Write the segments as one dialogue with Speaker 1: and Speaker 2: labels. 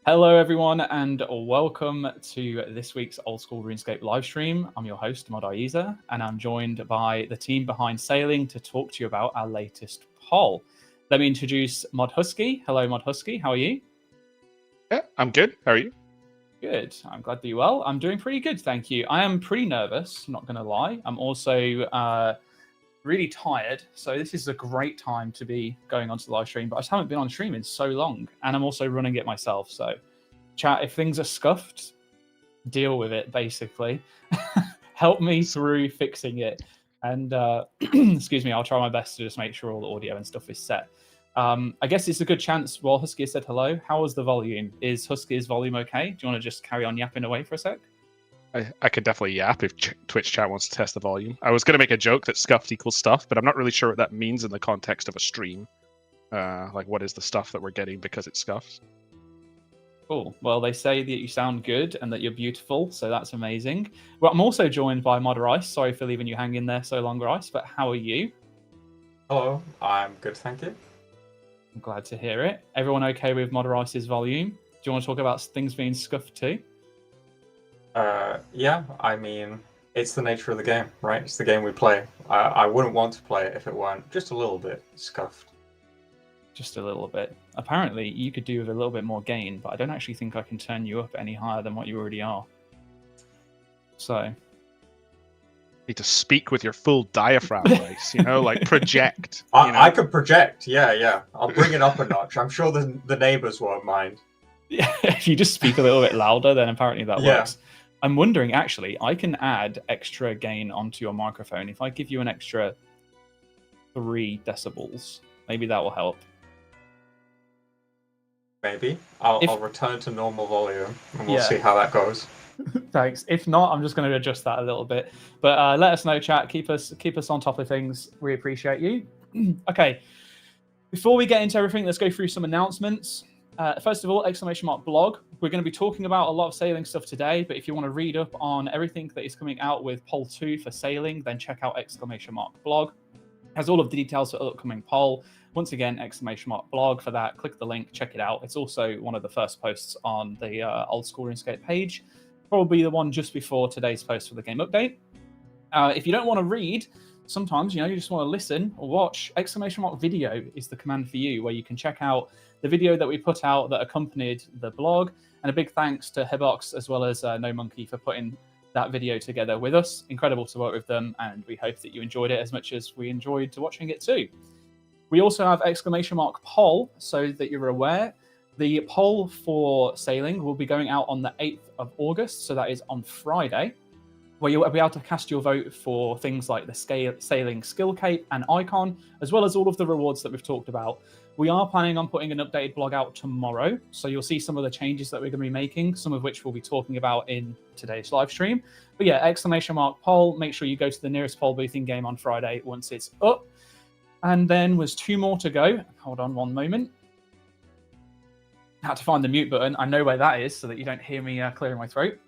Speaker 1: Hello, everyone, and welcome to this week's Old School RuneScape livestream. I'm your host, Mod Ayiza, and I'm joined by the team behind Sailing to talk to you about our latest poll. Let me introduce Mod Husky. Hello, Mod Husky. How are you?
Speaker 2: Yeah, I'm good. How are you?
Speaker 1: Good. I'm glad that you're well. I'm doing pretty good, thank you. I am pretty nervous, not going to lie. I'm also really tired, so this is a great time to be going onto the live stream, but I just haven't been on stream in so long, and I'm also running it myself, so chat, if things are scuffed, deal with it, basically. Help me through fixing it, and excuse me, I'll try my best to just make sure all the audio and stuff is set. I guess it's a good chance while Husky said hello. How was the volume? Is Husky's volume okay? Do you want to just carry on yapping away for a sec?
Speaker 2: I could definitely yap if Twitch chat wants to test the volume. I was going to make a joke that scuffed equals stuff, but I'm not really sure what that means in the context of a stream. Like, what is the stuff that we're getting because it scuffs?
Speaker 1: Cool. Well, they say that you sound good and that you're beautiful, so that's amazing. Well, I'm also joined by Mod Rice. Sorry for leaving you hanging there so long, Rice, but how are you?
Speaker 3: Hello, I'm good, thank you.
Speaker 1: I'm glad to hear it. Everyone okay with Mod Rice's volume? Do you want to talk about things being scuffed too?
Speaker 3: Yeah, I mean, it's the nature of the game, right? It's the game we play. I wouldn't want to play it if it weren't just a little bit scuffed.
Speaker 1: Just a little bit. Apparently, you could do with a little bit more gain, but I don't actually think I can turn you up any higher than what you already are. So...
Speaker 2: You need to speak with your full diaphragm, Rice, like project.
Speaker 3: I could project, yeah. I'll bring it up a notch. I'm sure the neighbors won't mind.
Speaker 1: Yeah, if you just speak a little bit louder, then apparently that works. I'm wondering, actually, I can add extra gain onto your microphone. If I give you an extra 3 decibels, maybe that will help.
Speaker 3: Maybe. I'll return to normal volume, and we'll see how that goes.
Speaker 1: Thanks. If not, I'm just going to adjust that a little bit. But let us know, chat. Keep us on top of things. We appreciate you. Okay. Before we get into everything, let's go through some announcements. First of all, !blog. We're going to be talking about a lot of sailing stuff today, but if you want to read up on everything that is coming out with poll 2 for sailing, then check out !blog. It has all of the details for the upcoming poll. Once again, !blog for that. Click the link, check it out. It's also one of the first posts on the Old School RuneScape page. Probably the one just before today's post for the game update. If you don't want to read, sometimes you just want to listen or watch, !video is the command for you, where you can check out the video that we put out that accompanied the blog. And a big thanks to Hebox as well as No Monkey for putting that video together with us. Incredible to work with them, and we hope that you enjoyed it as much as we enjoyed watching it too. We also have !poll, so that you're aware. The poll for sailing will be going out on the 8th of August, so that is on Friday, where you'll be able to cast your vote for things like the sailing skill cape and icon, as well as all of the rewards that we've talked about. We are planning on putting an updated blog out tomorrow, so you'll see some of the changes that we're going to be making, some of which we'll be talking about in today's live stream. But yeah, !poll, make sure you go to the nearest poll booth in game on Friday once it's up. And then there's 2 more to go. Hold on one moment. I had to find the mute button. I know where that is so that you don't hear me clearing my throat.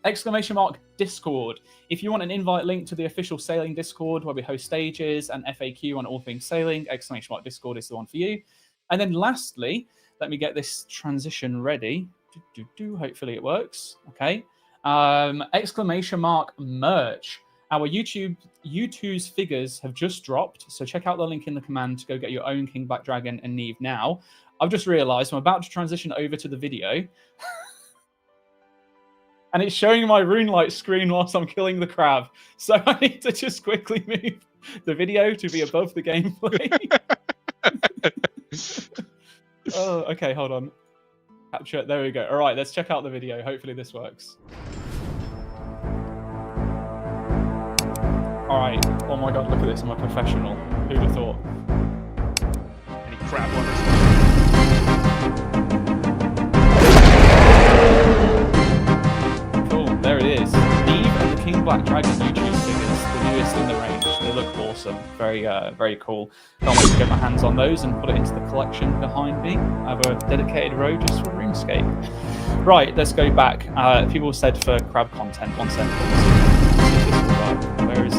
Speaker 1: !Discord. If you want an invite link to the official sailing Discord where we host stages and FAQ on all things sailing, !Discord is the one for you. And then lastly, let me get this transition ready. Hopefully it works. Okay. !merch. Our U2's figures have just dropped, so check out the link in the command to go get your own King Black Dragon and Neve now. I've just realised I'm about to transition over to the video. And it's showing my RuneLite screen whilst I'm killing the crab. So I need to just quickly move the video to be above the gameplay. Oh, okay, hold on. Capture it. There we go. All right, let's check out the video. Hopefully this works. All right. Oh my god, look at this. I'm a professional. Who'd have thought?
Speaker 2: Any crab runners?
Speaker 1: Cool, there it is. Neve and the King Black Dragon YouTube figures, the newest in the range. They look awesome. Very cool. Can't wait to get my hands on those and put it into the collection behind me. I have a dedicated row just for RuneScape. Right, let's go back. People said for crab content. 1 second. Let's see if this will work. Where is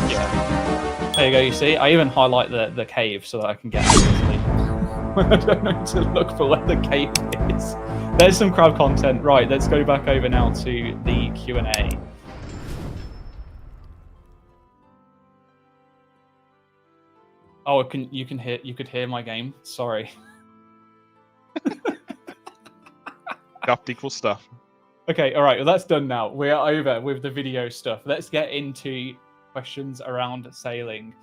Speaker 1: Yeah. There you go. You see, I even highlight the cave so that I can get it easily. I don't know to look for where the cave is. There's some crowd content. Right, let's go back over now to the Q&A. Oh, you could hear my game. Sorry.
Speaker 2: Stuff equals stuff.
Speaker 1: Okay, all right. Well, that's done now. We are over with the video stuff. Let's get into questions around sailing.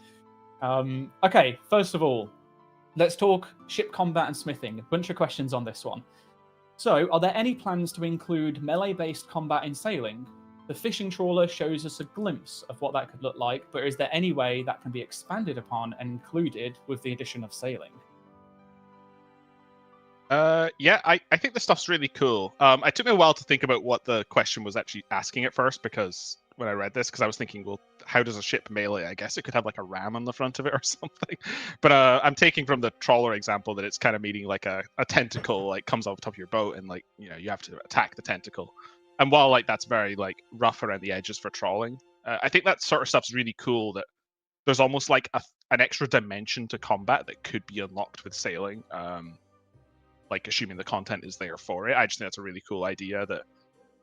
Speaker 1: Okay, first of all, let's talk ship combat and smithing. A bunch of questions on this one. So, are there any plans to include melee-based combat in sailing? The fishing trawler shows us a glimpse of what that could look like, but is there any way that can be expanded upon and included with the addition of sailing?
Speaker 2: Yeah, I think this stuff's really cool. It took me a while to think about what the question was actually asking at first, because when I read this, because I was thinking, well, how does a ship melee? I guess it could have like a ram on the front of it or something. But I'm taking from the trawler example that it's kind of meaning like a tentacle like comes off the top of your boat, and like, you know, you have to attack the tentacle. And while like that's very like rough around the edges for trawling, I think that sort of stuff's really cool. That there's almost like an extra dimension to combat that could be unlocked with sailing. Like assuming the content is there for it. I just think that's a really cool idea that,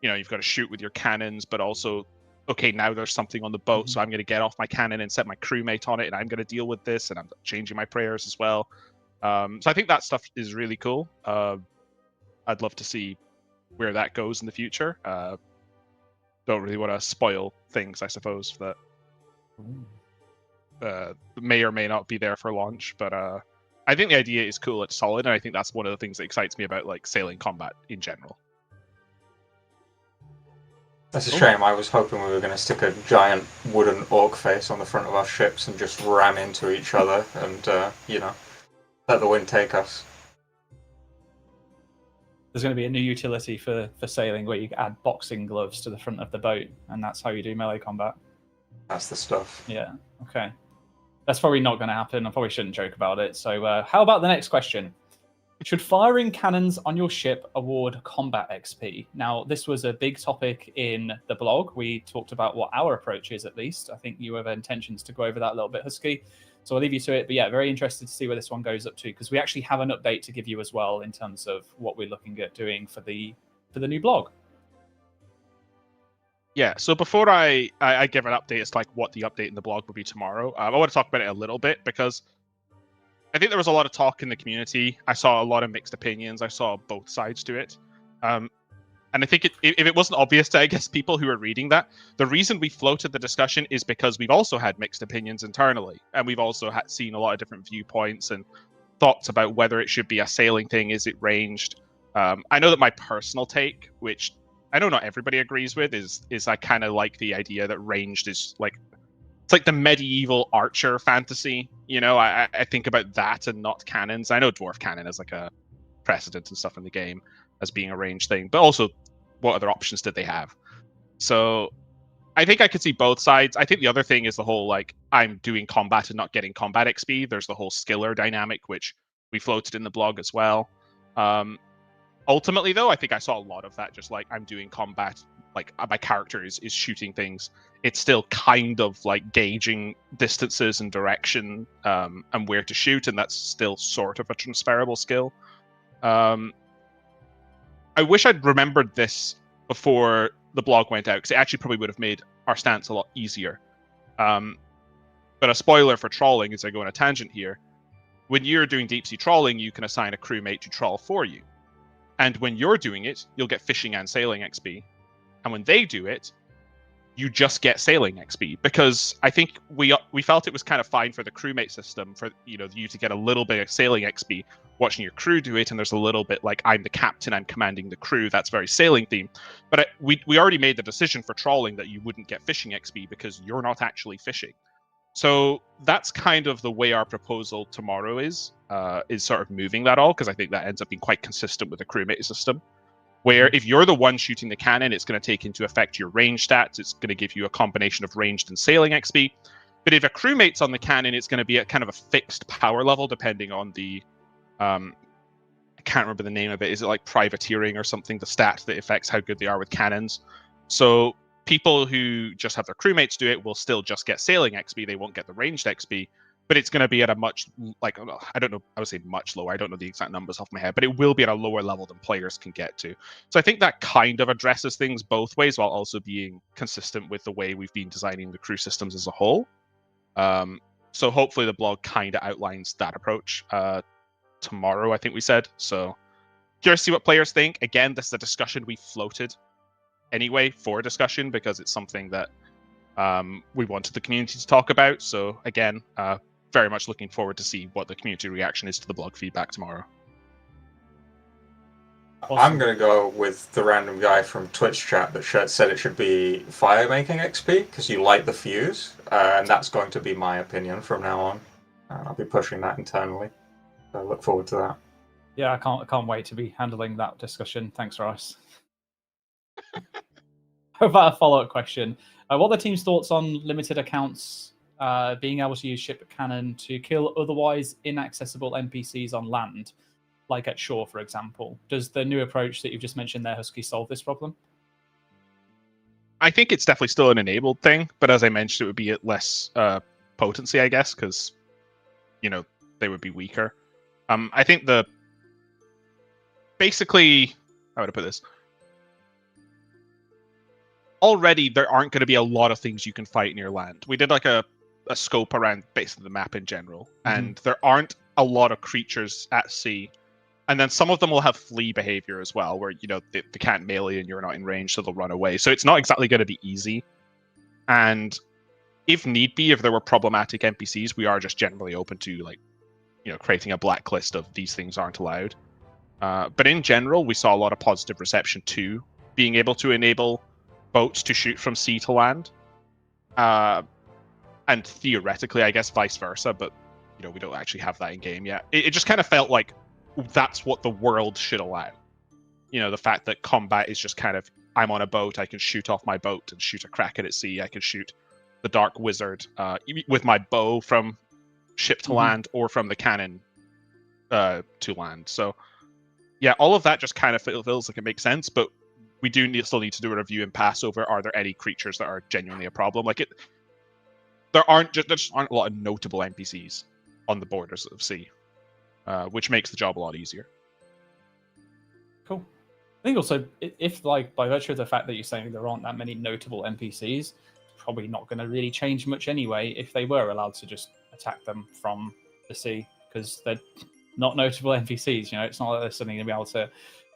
Speaker 2: you know, you've got to shoot with your cannons, but also, okay, now there's something on the boat, so I'm going to get off my cannon and set my crewmate on it, and I'm going to deal with this, and I'm changing my prayers as well. So I think that stuff is really cool. I'd love to see where that goes in the future. Don't really want to spoil things, I suppose, that may or may not be there for launch, but I think the idea is cool. It's solid, and I think that's one of the things that excites me about like sailing combat in general.
Speaker 3: That's a shame. I was hoping we were going to stick a giant wooden orc face on the front of our ships and just ram into each other and, you know, let the wind take us.
Speaker 1: There's going to be a new utility for sailing where you add boxing gloves to the front of the boat, and that's how you do melee combat.
Speaker 3: That's the stuff.
Speaker 1: Yeah, okay. That's probably not going to happen. I probably shouldn't joke about it. So how about the next question? Should firing cannons on your ship award combat XP? Now, this was a big topic in the blog. We talked about what our approach is, at least. I think you have intentions to go over that a little bit, Husky. So I'll leave you to it. But yeah, very interested to see where this one goes up to, because we actually have an update to give you as well in terms of what we're looking at doing for the new blog.
Speaker 2: Yeah, so before I give an update as to like what the update in the blog will be tomorrow, I want to talk about it a little bit, because I think there was a lot of talk in the community. I saw a lot of mixed opinions. I saw both sides to it. And I think if it wasn't obvious to, I guess, people who are reading that, the reason we floated the discussion is because we've also had mixed opinions internally. And we've also seen a lot of different viewpoints and thoughts about whether it should be a sailing thing. Is it ranged? I know that my personal take, which I know not everybody agrees with, is I kind of like the idea that ranged is like, it's like the medieval archer fantasy. You know, I think about that and not cannons. I know Dwarf Cannon is like a precedent and stuff in the game as being a ranged thing, but also what other options did they have? So I think I could see both sides. I think the other thing is the whole, like, I'm doing combat and not getting combat XP. There's the whole skiller dynamic, which we floated in the blog as well. Ultimately, though, I think I saw a lot of that, just like I'm doing combat, like my character is shooting things. It's still kind of like gauging distances and direction and where to shoot, and that's still sort of a transferable skill. I wish I'd remembered this before the blog went out, because it actually probably would have made our stance a lot easier. But a spoiler for trawling, as I go on a tangent here, when you're doing deep sea trawling, you can assign a crewmate to trawl for you. And when you're doing it, you'll get fishing and sailing XP. And when they do it, you just get sailing XP, because I think we felt it was kind of fine for the crewmate system for, you know, you to get a little bit of sailing XP watching your crew do it, and there's a little bit like, I'm the captain, I'm commanding the crew, that's very sailing themed. But we already made the decision for trawling that you wouldn't get fishing XP because you're not actually fishing. So that's kind of the way our proposal tomorrow is sort of moving that all, because I think that ends up being quite consistent with the crewmate system, where if you're the one shooting the cannon, it's going to take into effect your range stats. It's going to give you a combination of ranged and sailing XP. But if a crewmate's on the cannon, it's going to be at kind of a fixed power level, depending on the, I can't remember the name of it. Is it like privateering or something? The stat that affects how good they are with cannons. So people who just have their crewmates do it will still just get sailing XP. They won't get the ranged XP, but it's going to be at a much, like, I don't know, I would say much lower. I don't know the exact numbers off my head, but it will be at a lower level than players can get to. So I think that kind of addresses things both ways while also being consistent with the way we've been designing the crew systems as a whole. So hopefully the blog kind of outlines that approach tomorrow, I think we said. So curious to see what players think. Again, this is a discussion we floated anyway for discussion because it's something that we wanted the community to talk about. So again, very much looking forward to see what the community reaction is to the blog feedback tomorrow.
Speaker 3: Awesome. I'm going to go with the random guy from Twitch chat that said it should be fire making XP because you light the fuse, and that's going to be my opinion from now on. I'll be pushing that internally. So I look forward to that.
Speaker 1: Yeah, I can't wait to be handling that discussion. Thanks, Rice. How about a follow-up question? What are the team's thoughts on limited accounts being able to use ship cannon to kill otherwise inaccessible NPCs on land, like at shore, for example? Does the new approach that you've just mentioned there, Husky, solve this problem?
Speaker 2: I think it's definitely still an enabled thing, but as I mentioned, it would be at less potency, I guess, because, you know, they would be weaker. I think basically, how would I put this? Already, there aren't going to be a lot of things you can fight near land. We did like a scope around basically the map in general, and there aren't a lot of creatures at sea. And then some of them will have flee behavior as well, where, you know, they can't melee and you're not in range, so they'll run away. So it's not exactly going to be easy. And if need be, if there were problematic NPCs, we are just generally open to, like, you know, creating a blacklist of these things aren't allowed. But in general, we saw a lot of positive reception to being able to enable boats to shoot from sea to land. And theoretically, I guess vice versa, but, you know, we don't actually have that in game yet. It just kind of felt like that's what the world should allow. You know, the fact that combat is just kind of, I'm on a boat, I can shoot off my boat and shoot a kraken at sea, I can shoot the Dark Wizard with my bow from ship to land or from the cannon to land. So, yeah, all of that just kind of feels like it makes sense, but we do still need to do a review and pass over, are there any creatures that are genuinely a problem? Like, there just aren't a lot of notable NPCs on the borders of sea. Which makes the job a lot easier.
Speaker 1: Cool. I think also, if, like, by virtue of the fact that you're saying there aren't that many notable NPCs, it's probably not going to really change much anyway if they were allowed to just attack them from the sea, because they're not notable NPCs. You know, it's not like they're suddenly going to be able to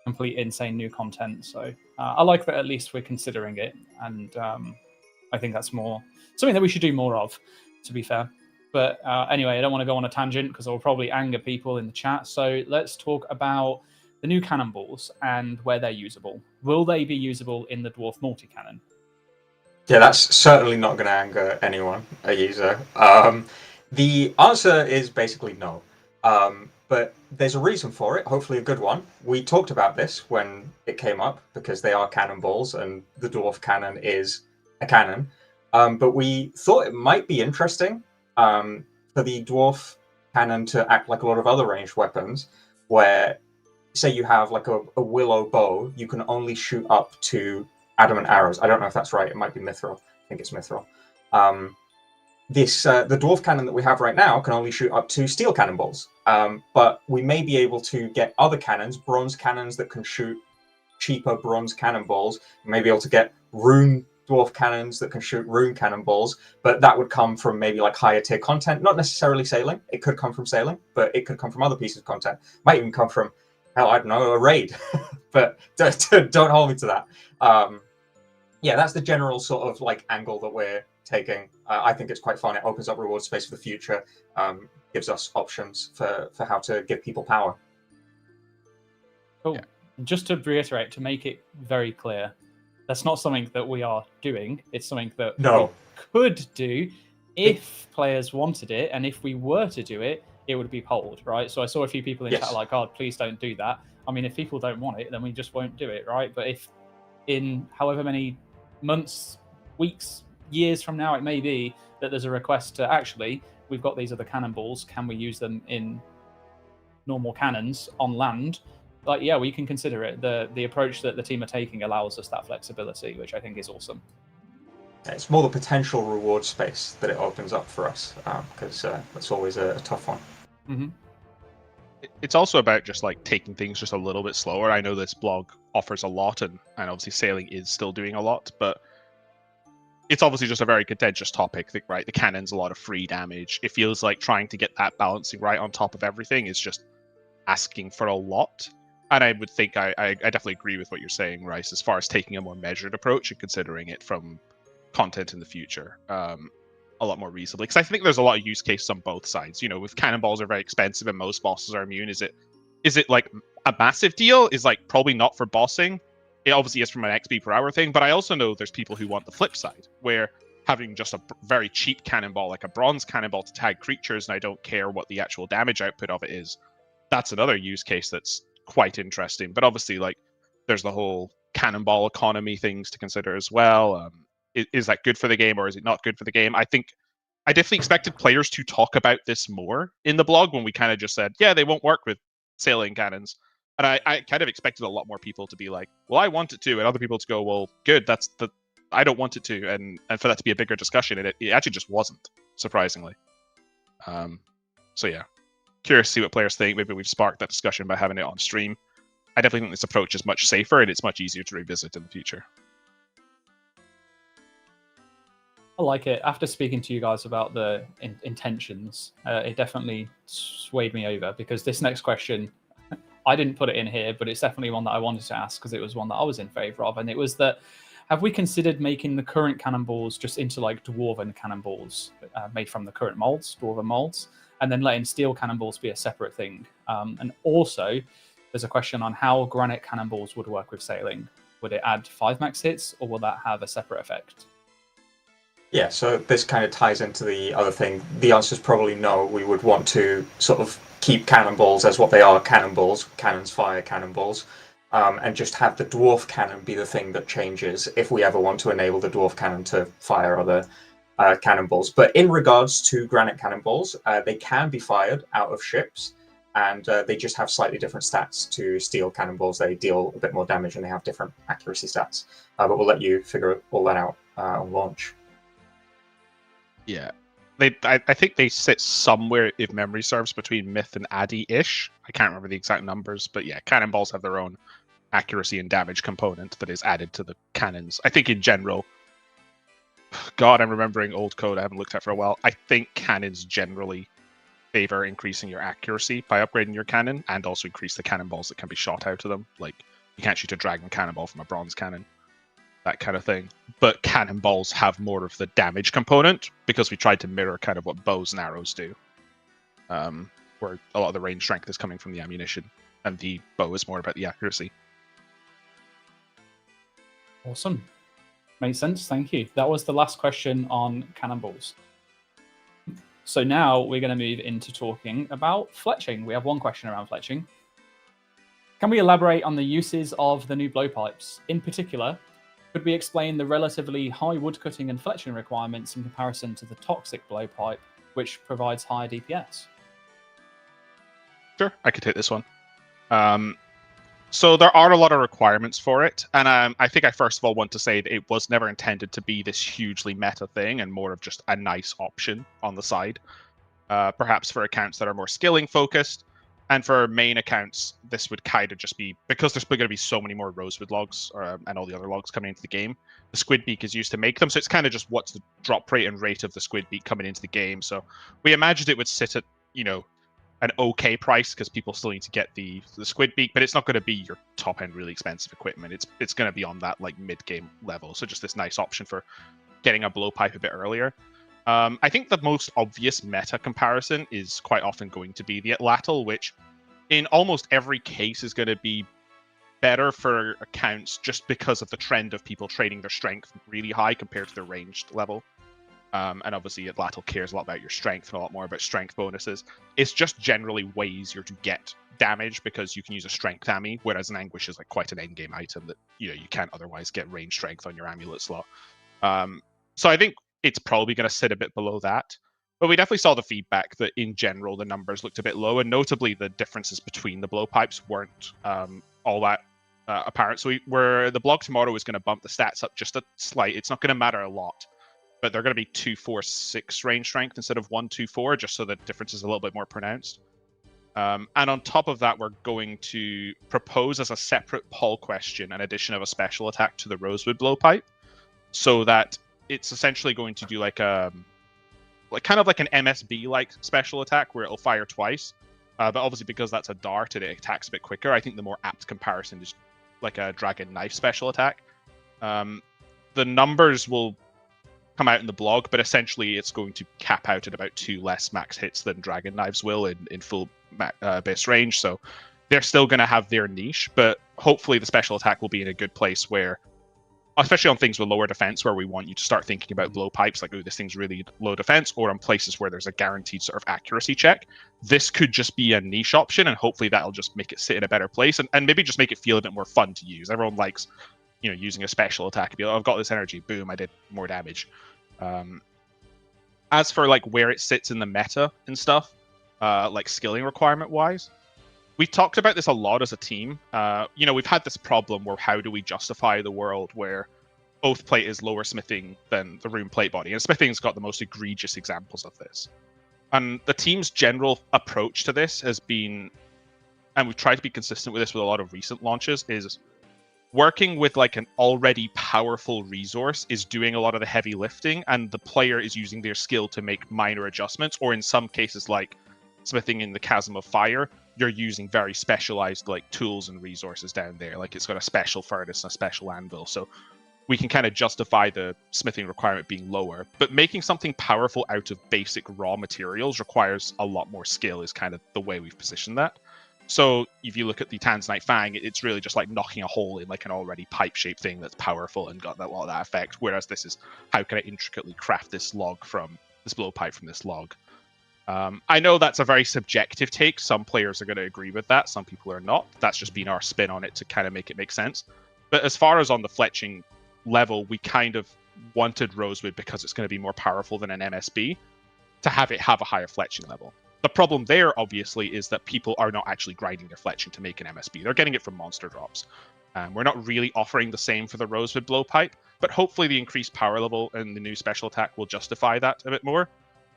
Speaker 1: complete insane new content. So I like that at least we're considering it, and I think that's something that we should do more of, to be fair. But anyway, I don't want to go on a tangent because I'll probably anger people in the chat. So let's talk about the new cannonballs and where they're usable. Will they be usable in the Dwarf Multi-Cannon?
Speaker 3: Yeah, that's certainly not going to anger anyone, Ayiza. The answer is basically no. But there's a reason for it, hopefully a good one. We talked about this when it came up because they are cannonballs and the Dwarf Cannon is a cannon. But we thought it might be interesting for the Dwarf Cannon to act like a lot of other ranged weapons, where, say you have like a willow bow, you can only shoot up to adamant arrows. I don't know if that's right. It might be mithril. I think it's mithril. The Dwarf Cannon that we have right now can only shoot up to steel cannonballs. But we may be able to get other cannons, bronze cannons that can shoot cheaper bronze cannonballs. We may be able to get rune dwarf cannons that can shoot rune cannonballs, but that would come from maybe like higher tier content, not necessarily sailing. It could come from sailing, but it could come from other pieces of content. Might even come from, hell, I don't know, a raid. But don't hold me to that. Yeah, that's the general sort of like angle that we're taking. I think it's quite fun. It opens up reward space for the future, gives us options for how to give people power.
Speaker 1: Cool. Yeah. Just to reiterate, to make it very clear, that's not something that we are doing. It's something that we could do if players wanted it, and if we were to do it, it would be polled, right? So I saw a few people in chat like, "God, please don't do that." I mean, if people don't want it, then we just won't do it, right? But if in however many months, weeks, years from now it may be that there's a request to actually, we've got these other cannonballs, can we use them in normal cannons on land? Like, yeah, we can consider it. The approach that the team are taking allows us that flexibility, which I think is awesome.
Speaker 3: It's more the potential reward space that it opens up for us, because that's always a tough one.
Speaker 1: Mm-hmm.
Speaker 2: It's also about just like taking things just a little bit slower. I know this blog offers a lot, and obviously sailing is still doing a lot, but it's obviously just a very contentious topic, right? The cannon's a lot of free damage. It feels like trying to get that balancing right on top of everything is just asking for a lot. And I would think I definitely agree with what you're saying, Rice, as far as taking a more measured approach and considering it from content in the future a lot more reasonably. Because I think there's a lot of use cases on both sides. You know, if cannonballs are very expensive and most bosses are immune, is it like a massive deal? Is like probably not for bossing. It obviously is from an XP per hour thing, but I also know there's people who want the flip side, where having just a very cheap cannonball, like a bronze cannonball to tag creatures, and I don't care what the actual damage output of it is, that's another use case that's quite interesting. But obviously, like, there's the whole cannonball economy things to consider as well. Is that good for the game or is it not good for the game? I think I definitely expected players to talk about this more in the blog when we kind of just said, yeah, they won't work with sailing cannons. And I kind of expected a lot more people to be like, well, I want it to, and other people to go, well, good, I don't want it to, and for that to be a bigger discussion, and it actually just wasn't, surprisingly. So yeah, curious to see what players think. Maybe we've sparked that discussion by having it on stream. I definitely think this approach is much safer, and it's much easier to revisit in the future.
Speaker 1: I like it. After speaking to you guys about the intentions, it definitely swayed me over, because this next question, I didn't put it in here, but it's definitely one that I wanted to ask because it was one that I was in favor of. And it was that, have we considered making the current cannonballs just into like Dwarven Cannonballs made from the current molds, Dwarven molds, and then letting steel cannonballs be a separate thing? And also, there's a question on how granite cannonballs would work with sailing. Would it add 5 max hits, or will that have a separate effect?
Speaker 3: Yeah, so this kind of ties into the other thing. The answer is probably no. We would want to sort of keep cannonballs as what they are, cannonballs. Cannons fire cannonballs. And just have the dwarf cannon be the thing that changes if we ever want to enable the dwarf cannon to fire other cannonballs. But in regards to granite cannonballs, they can be fired out of ships, and they just have slightly different stats to steel cannonballs. They deal a bit more damage and they have different accuracy stats. But we'll let you figure all that out on launch.
Speaker 2: Yeah, I think they sit somewhere, if memory serves, between Myth and Addy-ish. I can't remember the exact numbers, but yeah, cannonballs have their own accuracy and damage component that is added to the cannons. I think in general, God, I'm remembering old code I haven't looked at for a while. I think cannons generally favor increasing your accuracy by upgrading your cannon, and also increase the cannonballs that can be shot out of them. Like, you can't shoot a dragon cannonball from a bronze cannon, that kind of thing. But cannonballs have more of the damage component, because we tried to mirror kind of what bows and arrows do, where a lot of the range strength is coming from the ammunition, and the bow is more about the accuracy.
Speaker 1: Awesome. Makes sense. Thank you. That was the last question on cannonballs. So now we're going to move into talking about fletching. We have one question around fletching. Can we elaborate on the uses of the new blowpipes? In particular, could we explain the relatively high woodcutting and fletching requirements in comparison to the toxic blowpipe, which provides higher DPS?
Speaker 2: Sure, I could take this one. So there are a lot of requirements for it, and I think I first of all want to say that it was never intended to be this hugely meta thing, and more of just a nice option on the side. Perhaps for accounts that are more skilling focused, and for main accounts, this would kind of just be, because there's going to be so many more rosewood logs and all the other logs coming into the game. The squid beak is used to make them, so it's kind of just what's the drop rate and rate of the squid beak coming into the game. So we imagined it would sit at, you know, an okay price, because people still need to get the squid beak, but it's not going to be your top end really expensive equipment. It's going to be on that like mid game level. So just this nice option for getting a blowpipe a bit earlier. I think the most obvious meta comparison is quite often going to be the Atlatl, which in almost every case is going to be better for accounts just because of the trend of people trading their strength really high compared to their ranged level. And obviously Atlatl cares a lot about your strength and a lot more about strength bonuses. It's just generally way easier to get damage because you can use a strength ammy, whereas an anguish is like quite an endgame item that, you know, you can't otherwise get range strength on your amulet slot. So I think it's probably going to sit a bit below that. But we definitely saw the feedback that in general the numbers looked a bit low, and notably the differences between the blowpipes weren't all that apparent. So the blog tomorrow is going to bump the stats up just a slight. It's not going to matter a lot, but they're going to be 2-4-6 range strength instead of 1-2-4, just so the difference is a little bit more pronounced. And on top of that, we're going to propose as a separate poll question an addition of a special attack to the Rosewood Blowpipe, so that it's essentially going to do like a kind of like an MSB-like special attack where it'll fire twice. But obviously, because that's a dart and it attacks a bit quicker, I think the more apt comparison is like a dragon knife special attack. The numbers will come out in the blog, but essentially it's going to cap out at about 2 less max hits than dragon knives will in full base range. So they're still going to have their niche, but hopefully the special attack will be in a good place where, especially on things with lower defense, where we want you to start thinking about blowpipes, like, oh, this thing's really low defense, or on places where there's a guaranteed sort of accuracy check. This could just be a niche option, and hopefully that'll just make it sit in a better place, and maybe just make it feel a bit more fun to use. Everyone likes, using a special attack. Be like, oh, I've got this energy, boom, I did more damage. As for like where it sits in the meta and stuff, like skilling requirement wise, we've talked about this a lot as a team. We've had this problem where how do we justify the world where oath plate is lower smithing than the rune plate body, and smithing's got the most egregious examples of this. And the team's general approach to this has been, and we've tried to be consistent with this with a lot of recent launches, is working with like an already powerful resource is doing a lot of the heavy lifting, and the player is using their skill to make minor adjustments, or in some cases like smithing in the Chasm of Fire, you're using very specialized like tools and resources down there. Like it's got a special furnace and a special anvil, so we can kind of justify the smithing requirement being lower. But making something powerful out of basic raw materials requires a lot more skill, is kind of the way we've positioned that. So if you look at the Tanzanite Fang, it's really just like knocking a hole in like an already pipe-shaped thing that's powerful and got a lot of that effect. Whereas this is, how can I intricately craft this log from this blowpipe from this log? I know that's a very subjective take. Some players are going to agree with that. Some people are not. That's just been our spin on it to kind of make it make sense. But as far as on the fletching level, we kind of wanted Rosewood, because it's going to be more powerful than an MSB, to have it have a higher fletching level. The problem there, obviously, is that people are not actually grinding their fletching to make an MSB. They're getting it from monster drops. We're not really offering the same for the Rosewood Blowpipe, but hopefully the increased power level and the new special attack will justify that a bit more.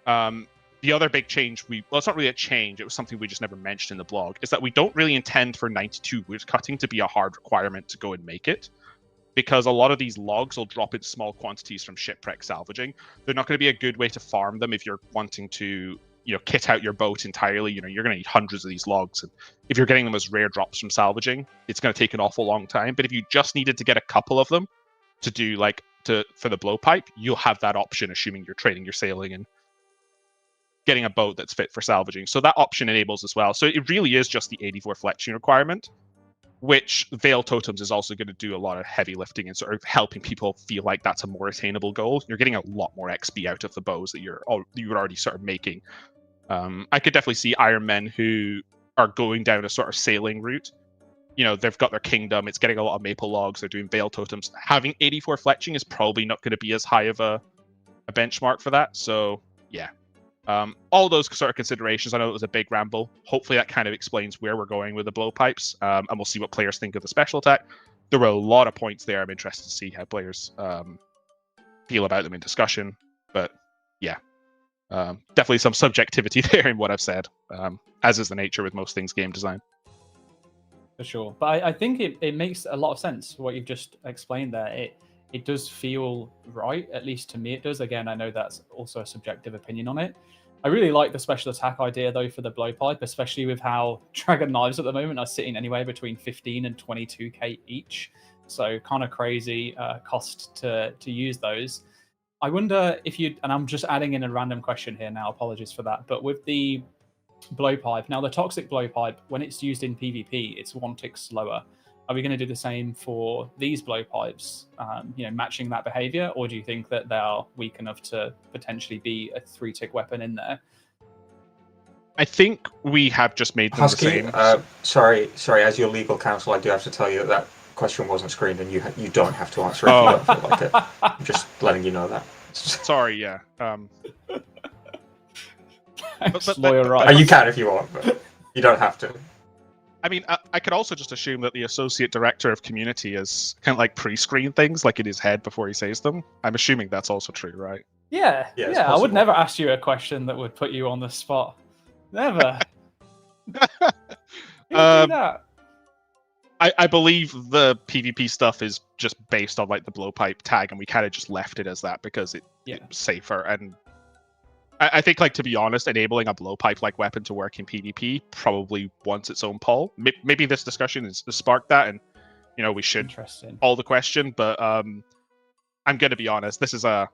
Speaker 2: The other big change, well, it's not really a change, it was something we just never mentioned in the blog, is that we don't really intend for 92 woodcutting to be a hard requirement to go and make it, because a lot of these logs will drop in small quantities from shipwreck salvaging. They're not going to be a good way to farm them if you're wanting to, kit out your boat entirely. You're going to need hundreds of these logs, and if you're getting them as rare drops from salvaging, it's going to take an awful long time. But if you just needed to get a couple of them to do for the blowpipe, you'll have that option, assuming you're trading your sailing and getting a boat that's fit for salvaging. So that option enables as well. So it really is just the 84 fletching requirement, which Veil Totems is also going to do a lot of heavy lifting and sort of helping people feel like that's a more attainable goal. You're getting a lot more XP out of the bows that you're already sort of making. I could definitely see Iron Men who are going down a sort of sailing route. They've got their kingdom, it's getting a lot of maple logs, they're doing Veil Totems. Having 84 fletching is probably not going to be as high of a benchmark for that. So yeah. All those sort of considerations. I know it was a big ramble. Hopefully that kind of explains where we're going with the blowpipes, and we'll see what players think of the special attack. There were a lot of points there. I'm interested to see how players feel about them in discussion. But yeah, definitely some subjectivity there in what I've said, as is the nature with most things game design.
Speaker 1: For sure. But I think it makes a lot of sense what you've just explained there. It does feel right, at least to me it does. Again, I know that's also a subjective opinion on it. I really like the special attack idea, though, for the blowpipe, especially with how dragon knives at the moment are sitting anywhere between 15 and 22k each. So kind of crazy cost to use those. I wonder if and I'm just adding in a random question here now, apologies for that, but with the blowpipe, now the toxic blowpipe, when it's used in PvP, it's 1 tick slower. Are we going to do the same for these blowpipes, matching that behavior, or do you think that they are weak enough to potentially be a 3-tick weapon in there?
Speaker 2: I think we have just made them
Speaker 3: Husky,
Speaker 2: the same.
Speaker 3: Sorry. As your legal counsel, I do have to tell you that question wasn't screened, and you don't have to answer it if you don't feel like it. I'm just letting you know that.
Speaker 2: Sorry, yeah.
Speaker 1: Lawyer right.
Speaker 3: You can if you want, but you don't have to.
Speaker 2: I mean, I could also just assume that the associate director of community is kind of like pre-screen things, like in his head before he says them. I'm assuming that's also true, right?
Speaker 1: Yeah,
Speaker 3: Yeah,
Speaker 1: yeah.
Speaker 3: it's
Speaker 1: I would
Speaker 3: possible.
Speaker 1: never ask you a question that would put you on the spot. Never. Who'd do that?
Speaker 2: I believe the PvP stuff is just based on like the Blowpipe tag, and we kind of just left it as that because it's safer. And I think, like, to be honest, enabling a Blowpipe like weapon to work in PvP probably wants its own poll. Maybe this discussion has sparked that, and we should poll the question. But I'm gonna be honest. This is I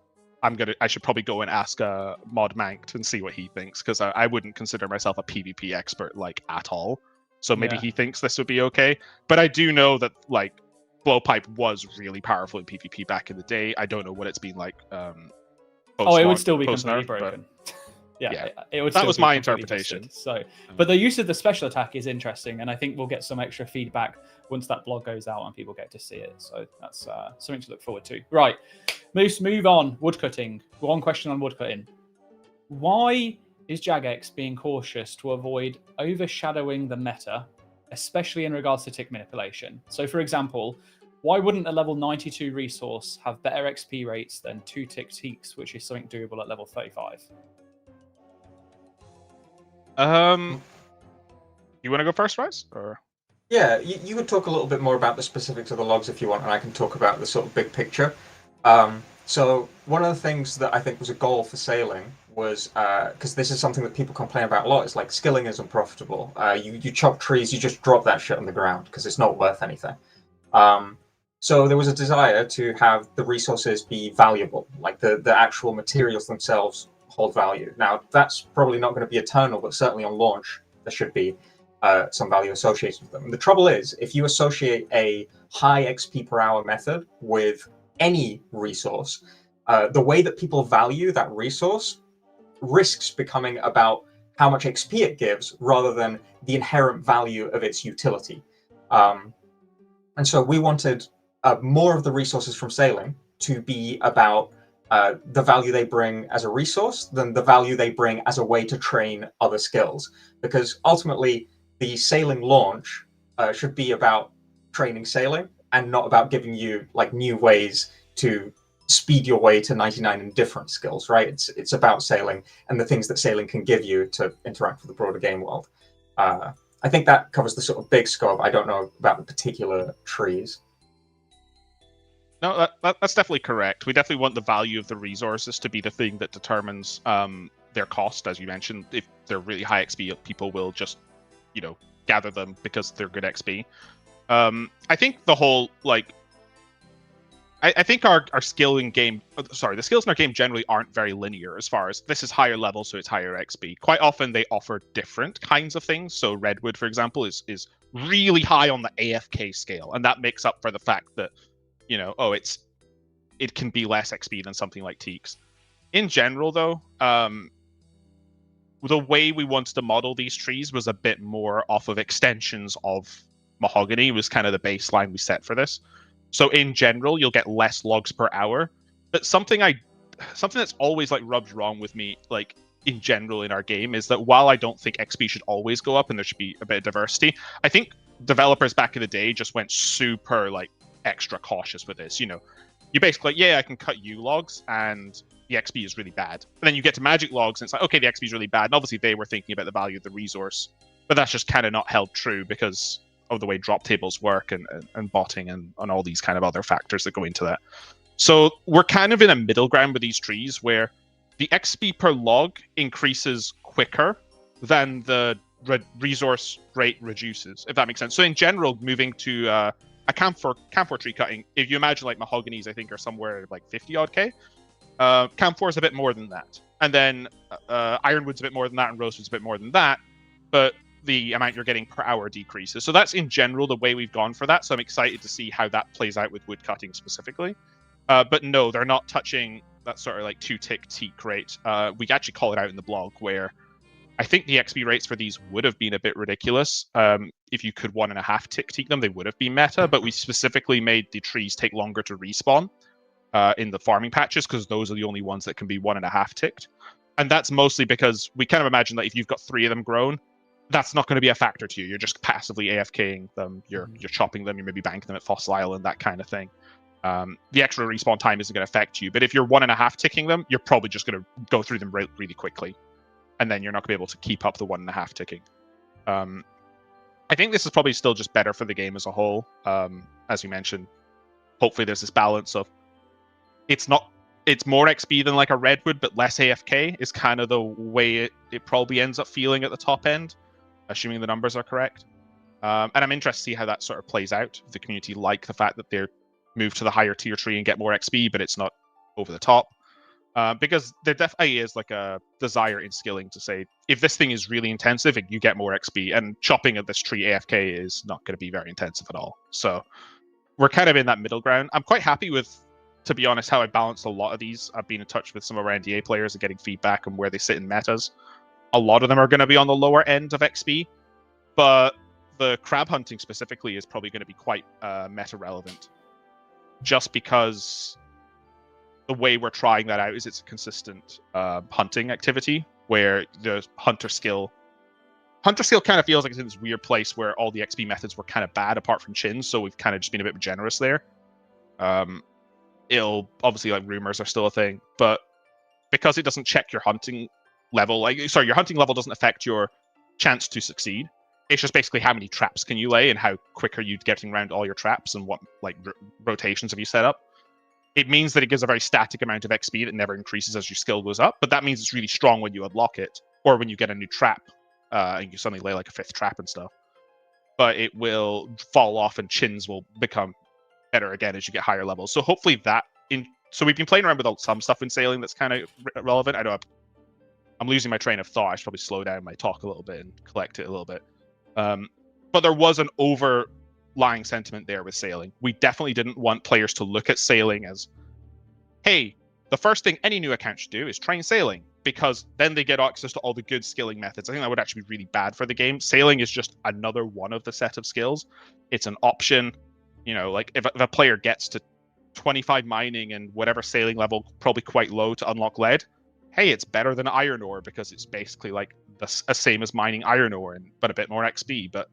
Speaker 2: should probably go and ask Mod Manked and see what he thinks, because I wouldn't consider myself a PvP expert like at all. So maybe he thinks this would be okay. But I do know that like Blowpipe was really powerful in PvP back in the day. I don't know what it's been like.
Speaker 1: It would still be completely broken.
Speaker 2: Yeah,
Speaker 1: it would.
Speaker 2: That was my interpretation.
Speaker 1: Busted, so, but the use of the special attack is interesting, and I think we'll get some extra feedback once that blog goes out and people get to see it. So that's something to look forward to. Right, move on. Woodcutting. One question on woodcutting. Why is Jagex being cautious to avoid overshadowing the meta, especially in regards to tick manipulation? So, for example, why wouldn't a level 92 resource have better XP rates than 2-tick teaks, which is something doable at level 35?
Speaker 2: You want to go first, Rice? Or
Speaker 3: yeah, you could talk a little bit more about the specifics of the logs if you want, and I can talk about the sort of big picture. So one of the things that I think was a goal for sailing was, because this is something that people complain about a lot, is like skilling isn't profitable. You chop trees, you just drop that shit on the ground because it's not worth anything. So there was a desire to have the resources be valuable, like the actual materials themselves hold value. Now, that's probably not going to be eternal, but certainly on launch, there should be some value associated with them. And the trouble is, if you associate a high XP per hour method with any resource, the way that people value that resource risks becoming about how much XP it gives rather than the inherent value of its utility. And so we wanted more of the resources from sailing to be about the value they bring as a resource than the value they bring as a way to train other skills. Because ultimately, the sailing launch should be about training sailing and not about giving you like new ways to speed your way to 99 in different skills, right? It's about sailing and the things that sailing can give you to interact with the broader game world. I think that covers the sort of big scope. I don't know about the particular trees.
Speaker 2: No, that's definitely correct. We definitely want the value of the resources to be the thing that determines their cost, as you mentioned. If they're really high XP, people will just, gather them because they're good XP. I think the whole, like, I think our skill in game, the skills in our game generally aren't very linear as far as this is higher level, so it's higher XP. Quite often they offer different kinds of things. So Redwood, for example, is really high on the AFK scale, and that makes up for the fact that, it can be less XP than something like Teaks. In general, though, the way we wanted to model these trees was a bit more off of extensions of Mahogany, was kind of the baseline we set for this. So in general, you'll get less logs per hour. But something that's always like rubbed wrong with me, like in general in our game, is that while I don't think XP should always go up and there should be a bit of diversity, I think developers back in the day just went super like extra cautious with this. You basically like, I can cut you logs and the XP is really bad. And then you get to magic logs and it's like, okay, the XP is really bad. And obviously they were thinking about the value of the resource, but that's just kind of not held true because of the way drop tables work and botting and all these kind of other factors that go into that. So we're kind of in a middle ground with these trees where the XP per log increases quicker than the resource rate reduces, if that makes sense. So in general, moving to a camphor tree cutting, if you imagine like Mahoganies, I think are somewhere like 50 odd K. Camphor is a bit more than that. And then Ironwood's a bit more than that and Rosewood's a bit more than that. But the amount you're getting per hour decreases. So that's in general the way we've gone for that. So I'm excited to see how that plays out with woodcutting specifically. But no, they're not touching that sort of like 2-tick teak rate. We actually call it out in the blog where I think the XP rates for these would have been a bit ridiculous. If you could 1.5-tick teak them, they would have been meta, but we specifically made the trees take longer to respawn in the farming patches because those are the only ones that can be 1.5-ticked. And that's mostly because we kind of imagine that if you've got 3 of them grown, that's not going to be a factor to you. You're just passively AFKing them. You're chopping them. You're maybe banking them at Fossil Island, that kind of thing. The extra respawn time isn't going to affect you. But if you're 1.5 ticking them, you're probably just going to go through them really quickly, and then you're not going to be able to keep up the 1.5 ticking. I think this is probably still just better for the game as a whole. As you mentioned, hopefully there's this balance of it's more XP than like a Redwood, but less AFK is kind of the way it probably ends up feeling at the top end, assuming the numbers are correct. And I'm interested to see how that sort of plays out. If the community like the fact that they're moved to the higher tier tree and get more XP, but it's not over the top. Because there definitely is like a desire in skilling to say, if this thing is really intensive, you get more XP, and chopping of this tree AFK is not going to be very intensive at all. So we're kind of in that middle ground. I'm quite happy with, to be honest, how I balanced a lot of these. I've been in touch with some of our NDA players and getting feedback on where they sit in metas. A lot of them are going to be on the lower end of XP, but the crab hunting specifically is probably going to be quite meta relevant, just because the way we're trying that out is it's a consistent hunting activity where the hunter skill kind of feels like it's in this weird place where all the XP methods were kind of bad apart from chins, so we've kind of just been a bit generous there. It'll obviously, like, rumors are still a thing, but because it doesn't check your hunting level, your hunting level doesn't affect your chance to succeed. It's just basically how many traps can you lay and how quick are you getting around all your traps and what rotations have you set up. It means that it gives a very static amount of XP that never increases as your skill goes up, but that means it's really strong when you unlock it, or when you get a new trap, and you suddenly lay like a 5th trap and stuff. But it will fall off and chins will become better again as you get higher levels. So hopefully so we've been playing around with some stuff in sailing that's kind of relevant. I know I'm losing my train of thought. I should probably slow down my talk a little bit and collect it a little bit. But there was an overlying sentiment there with sailing. We definitely didn't want players to look at sailing as, hey, the first thing any new account should do is train sailing, because then they get access to all the good skilling methods. I think that would actually be really bad for the game. Sailing is just another one of the set of skills. It's an option. Like if a player gets to 25 mining and whatever sailing level, probably quite low to unlock lead, hey, it's better than iron ore because it's basically like the same as mining iron ore, but a bit more XP. But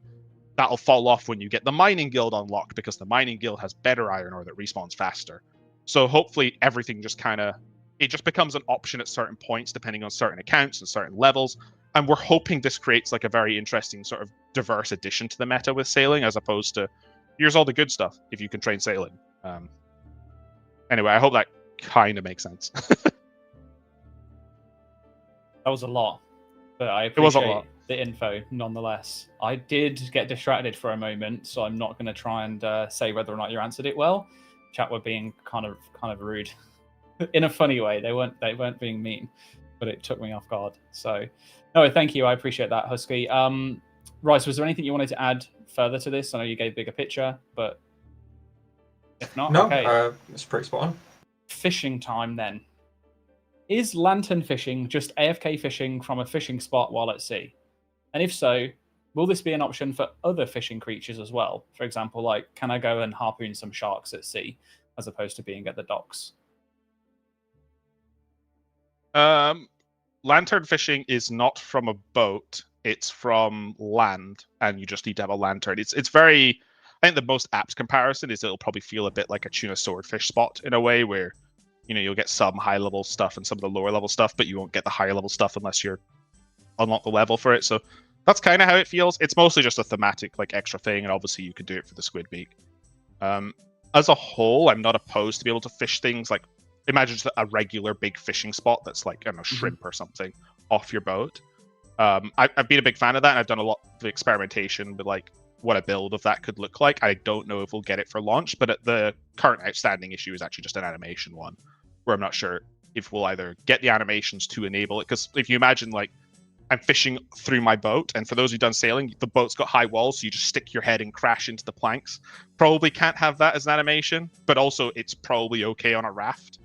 Speaker 2: that'll fall off when you get the mining guild unlocked, because the mining guild has better iron ore that respawns faster. So hopefully everything just it just becomes an option at certain points depending on certain accounts and certain levels. And we're hoping this creates like a very interesting sort of diverse addition to the meta with sailing, as opposed to here's all the good stuff if you can train sailing. Anyway, I hope that kind of makes sense.
Speaker 1: That was a lot, but I
Speaker 2: It was a
Speaker 1: appreciate
Speaker 2: lot.
Speaker 1: the info nonetheless. I did get distracted for a moment, so I'm not going to try and say whether or not you answered it well. Chat were being kind of rude in a funny way. They weren't being mean, but it took me off guard. So no, thank you. I appreciate that, Husky. Rice, was there anything you wanted to add further to this? I know you gave a bigger picture, but if not,
Speaker 3: No,
Speaker 1: okay.
Speaker 3: it's pretty spot on.
Speaker 1: Fishing time then. Is lantern fishing just AFK fishing from a fishing spot while at sea? And if so, will this be an option for other fishing creatures as well? For example, like, can I go and harpoon some sharks at sea as opposed to being at the docks?
Speaker 2: Lantern fishing is not from a boat. It's from land, and you just need to have a lantern. It's very... I think the most apt comparison is it'll probably feel a bit like a tuna swordfish spot in a way where, you'll get some high-level stuff and some of the lower-level stuff, but you won't get the higher-level stuff unless you're unlock the level for it. So that's kind of how it feels. It's mostly just a thematic, like, extra thing, and obviously you could do it for the squid beak. As a whole, I'm not opposed to be able to fish things like, imagine just a regular big fishing spot that's like, I don't know, shrimp or something off your boat. I've been a big fan of that, and I've done a lot of experimentation with, like, what a build of that could look like. I don't know if we'll get it for launch, but the current outstanding issue is actually just an animation one, where I'm not sure if we'll either get the animations to enable it. Because if you imagine, like, I'm fishing through my boat, and for those who've done sailing, the boat's got high walls, so you just stick your head and crash into the planks. Probably can't have that as an animation, but also it's probably okay on a raft.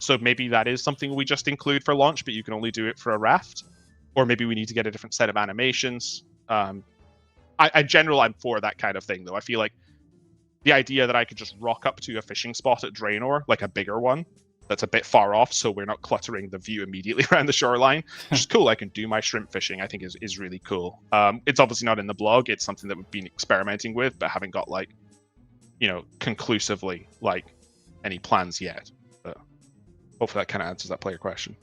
Speaker 2: So maybe that is something we just include for launch, but you can only do it for a raft. Or maybe we need to get a different set of animations. In general, I'm for that kind of thing, though. I feel like the idea that I could just rock up to a fishing spot at Draenor, like a bigger one, that's a bit far off, so we're not cluttering the view immediately around the shoreline, which is cool. I can do my shrimp fishing, I think is really cool. It's obviously not in the blog. It's something that we've been experimenting with, but haven't got like, conclusively like any plans yet. But hopefully that kind of answers that player question.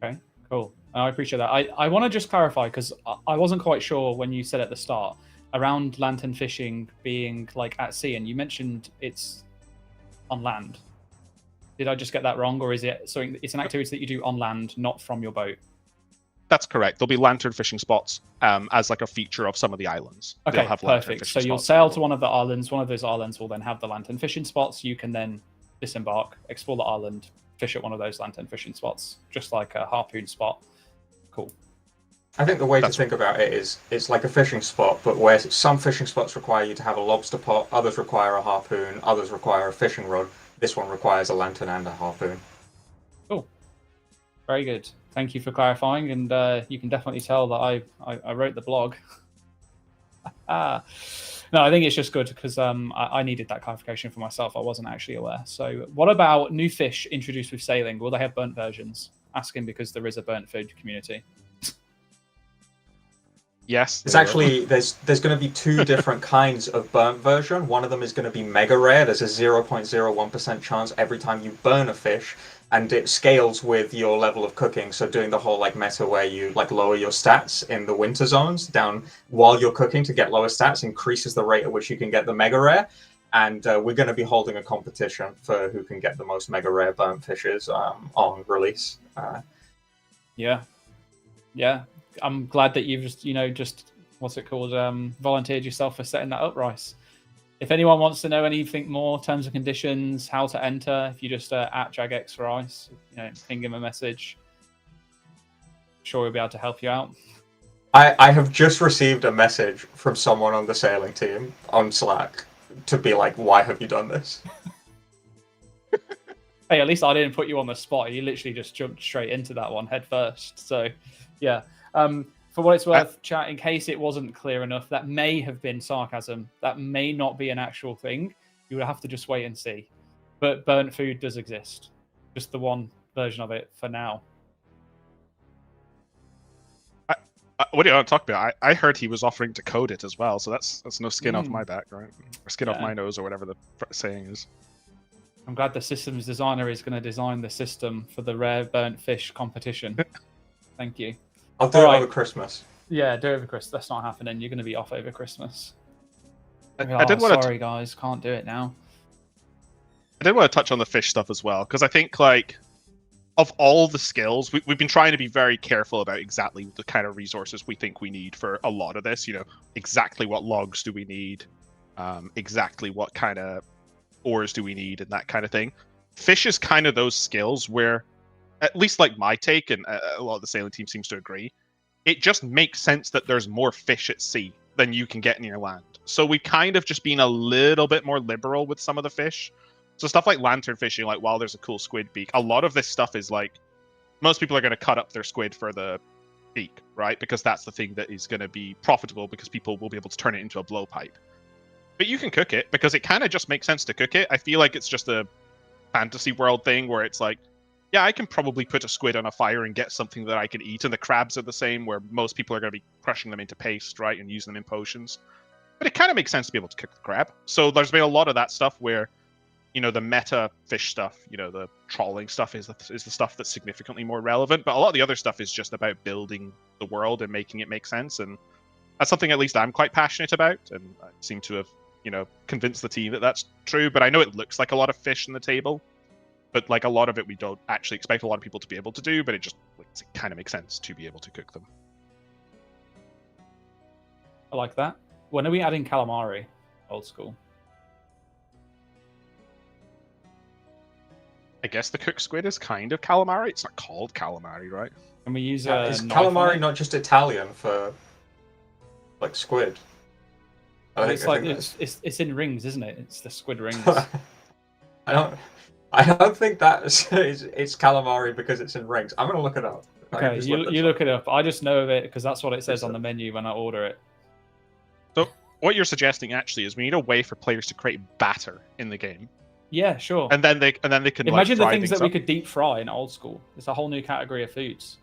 Speaker 1: Okay, cool. I appreciate that. I want to just clarify, because I wasn't quite sure when you said at the start around lantern fishing being like at sea, and you mentioned it's on land. Did I just get that wrong, or is it something? It's an activity that you do on land, not from your boat?
Speaker 2: That's correct. There'll be lantern fishing spots as like a feature of some of the islands.
Speaker 1: Okay, perfect. So you'll sail to one of the islands. One of those islands will then have the lantern fishing spots. You can then disembark, explore the island, fish at one of those lantern fishing spots, just like a harpoon spot. Cool.
Speaker 3: I think the way to think about it is it's like a fishing spot, but where some fishing spots require you to have a lobster pot, others require a harpoon, others require a fishing rod. This one requires a lantern and a harpoon.
Speaker 1: Cool. Very good. Thank you for clarifying, and you can definitely tell that I wrote the blog. No, I think it's just good because I needed that clarification for myself. I wasn't actually aware. So what about new fish introduced with sailing? Will they have burnt versions? Asking because there is a burnt food community.
Speaker 2: Yes.
Speaker 3: It's actually, there's going to be two different kinds of burnt version. One of them is going to be mega rare. There's a 0.01% chance every time you burn a fish, and it scales with your level of cooking. So doing the whole like meta where you like lower your stats in the winter zones down while you're cooking to get lower stats increases the rate at which you can get the mega rare. And we're going to be holding a competition for who can get the most mega rare burnt fishes on release.
Speaker 1: Yeah. I'm glad that you've just what's it called? Volunteered yourself for setting that up, Rice. If anyone wants to know anything more, terms and conditions, how to enter, if you just at JagXRice, ping him a message. Sure, we'll be able to help you out.
Speaker 3: I have just received a message from someone on the sailing team on Slack to be like, why have you done this?
Speaker 1: Hey, at least I didn't put you on the spot. You literally just jumped straight into that one head first. So, yeah. For what it's worth, chat, in case it wasn't clear enough, that may have been sarcasm. That may not be an actual thing. You would have to just wait and see. But burnt food does exist. Just the one version of it for now.
Speaker 2: What do you want to talk about? I heard he was offering to code it as well, so that's no skin off my back, right? Or skin off my nose, or whatever the saying is.
Speaker 1: I'm glad the systems designer is going to design the system for the rare burnt fish competition. Thank you.
Speaker 3: I'll do it over Christmas.
Speaker 1: Yeah, do it over Christmas. That's not happening. You're going to be off over Christmas.
Speaker 2: I did want to.
Speaker 1: Sorry, guys, can't do it now.
Speaker 2: I did want to touch on the fish stuff as well, because I think like of all the skills, we've been trying to be very careful about exactly the kind of resources we think we need for a lot of this. Exactly what logs do we need, exactly what kind of ores do we need, and that kind of thing. Fish is kind of those skills where, at least like my take, and a lot of the sailing team seems to agree, it just makes sense that there's more fish at sea than you can get near land. So we've kind of just been a little bit more liberal with some of the fish. So stuff like lantern fishing, like while there's a cool squid beak, a lot of this stuff is like, most people are going to cut up their squid for the beak, right? Because that's the thing that is going to be profitable, because people will be able to turn it into a blowpipe. But you can cook it, because it kind of just makes sense to cook it. I feel like it's just a fantasy world thing where it's like, yeah, I can probably put a squid on a fire and get something that I can eat. And the crabs are the same, where most people are going to be crushing them into paste, right, and using them in potions. But it kind of makes sense to be able to cook the crab. So there's been a lot of that stuff where, the meta fish stuff, the trawling stuff is the stuff that's significantly more relevant. But a lot of the other stuff is just about building the world and making it make sense. And that's something at least I'm quite passionate about. And I seem to have, convinced the team that that's true. But I know it looks like a lot of fish on the table. But like a lot of it, we don't actually expect a lot of people to be able to do, but it kind of makes sense to be able to cook them.
Speaker 1: I like that. When are we adding calamari? Old school.
Speaker 2: I guess the cooked squid is kind of calamari. It's not called calamari, right?
Speaker 1: Can we use
Speaker 3: is calamari not just Italian for like squid?
Speaker 1: It's it's in rings, isn't it? It's the squid rings.
Speaker 3: I don't think it's calamari because it's in rings. I'm gonna look it up.
Speaker 1: Okay, you look it up. I just know of it because that's what it says on the menu when I order it.
Speaker 2: So what you're suggesting actually is we need a way for players to create batter in the game,
Speaker 1: Yeah, sure.
Speaker 2: And then they can
Speaker 1: Imagine
Speaker 2: like,
Speaker 1: the things that we
Speaker 2: up.
Speaker 1: could deep fry in old school. It's a whole new category of foods.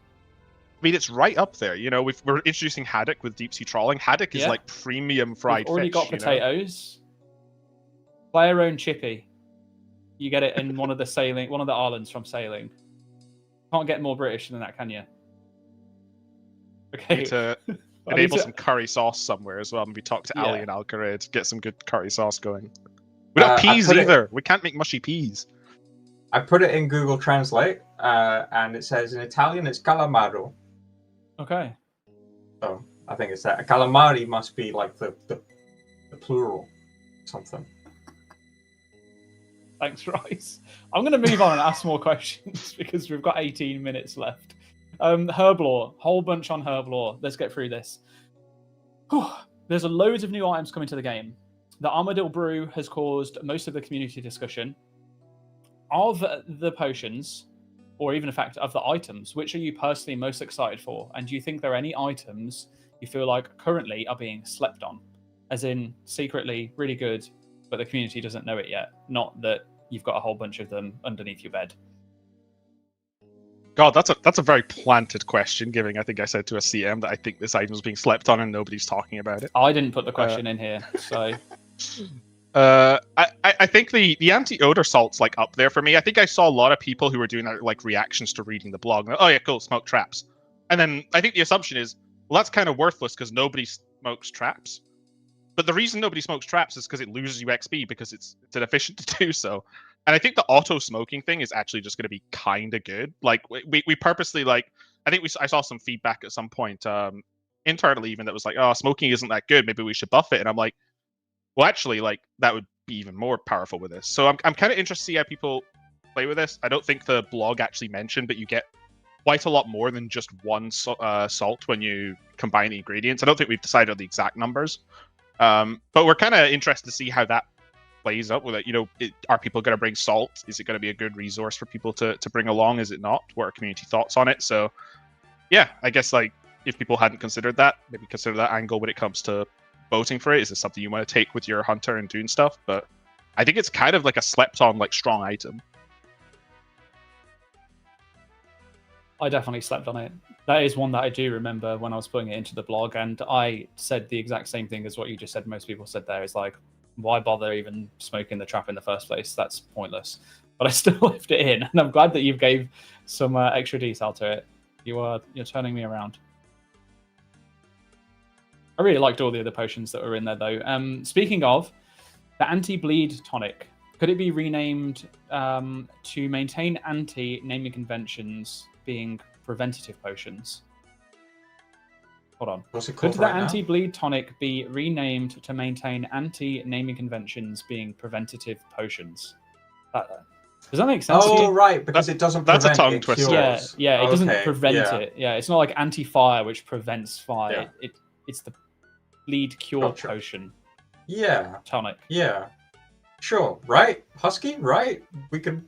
Speaker 2: I mean, it's right up there. You know, we're introducing haddock with deep sea trawling. Haddock is like premium fried
Speaker 1: We've already
Speaker 2: fish.
Speaker 1: got potatoes. Buy your own chippy. You get it in one of the islands from sailing. Can't get more British than that, can you? Okay.
Speaker 2: Need to enable some curry sauce somewhere as well. Maybe talk to Ali and Alcaraz to get some good curry sauce going. We don't have peas either. We can't make mushy peas.
Speaker 3: I put it in Google Translate, and it says in Italian it's calamaro.
Speaker 1: Okay.
Speaker 3: So I think it's that. Calamari must be like the plural, something.
Speaker 1: Thanks, Rice. I'm going to move on and ask more questions because we've got 18 minutes left. Herb lore, whole bunch on herb lore. Let's get through this. Whew. There's loads of new items coming to the game. The Armadillo Brew has caused most of the community discussion. Of the potions, or even in fact of the items, which are you personally most excited for? And do you think there are any items you feel like currently are being slept on? As in, secretly really good, but the community doesn't know it yet. Not that you've got a whole bunch of them underneath your bed.
Speaker 2: God, that's a very planted question, given I think I said to a CM that I think this item is being slept on and nobody's talking about it.
Speaker 1: I didn't put the question in here, so...
Speaker 2: I think the anti-odor salt's like up there for me. I think I saw a lot of people who were doing like reactions to reading the blog. Oh yeah, cool, smoke traps. And then I think the assumption is, well, that's kind of worthless because nobody smokes traps. But the reason nobody smokes traps is because it loses you XP because it's inefficient to do so. And I think the auto smoking thing is actually just going to be kind of good. Like we purposely like I think I saw some feedback at some point internally even that was like, oh, smoking isn't that good. Maybe we should buff it. And I'm like, well, actually, like that would be even more powerful with this. So I'm kind of interested to see how people play with this. I don't think the blog actually mentioned, but you get quite a lot more than just one salt when you combine the ingredients. I don't think we've decided on the exact numbers, but we're kind of interested to see how that plays up with it. You know, are people going to bring salt? Is it going to be a good resource for people to bring along? Is it not? What are community thoughts on it? So, yeah, I guess like if people hadn't considered that, maybe consider that angle when it comes to voting for it. Is this something you want to take with your hunter and doing stuff? But I think it's kind of like a slept-on, like strong item.
Speaker 1: I definitely slept on it. That is one that I do remember when I was putting it into the blog, and I said the exact same thing as what you just said. Most people said there is like, why bother even smoking the trap in the first place? That's pointless. But I still left it in, and I'm glad that you gave some extra detail to it. You're turning me around. I really liked all the other potions that were in there, though. Speaking of, the Anti-Bleed Tonic. Could it be renamed to maintain anti-naming conventions being preventative potions? Hold on.
Speaker 3: What's it
Speaker 1: Could
Speaker 3: called
Speaker 1: the
Speaker 3: right now?
Speaker 1: Anti-Bleed Tonic be renamed to maintain anti-naming conventions being preventative potions? Does that make sense to
Speaker 3: Oh,
Speaker 1: you?
Speaker 3: right, because it doesn't
Speaker 2: that's a
Speaker 3: prevent
Speaker 2: tongue
Speaker 3: it
Speaker 2: twister.
Speaker 3: cures.
Speaker 1: Yeah, it doesn't
Speaker 3: Okay,
Speaker 1: prevent
Speaker 3: yeah.
Speaker 1: it. Yeah, it's not like anti-fire, which prevents fire.
Speaker 3: Yeah.
Speaker 1: It's the bleed cure
Speaker 3: Gotcha.
Speaker 1: potion
Speaker 3: Yeah,
Speaker 1: tonic.
Speaker 3: yeah. Sure, right? Husky, right? We can...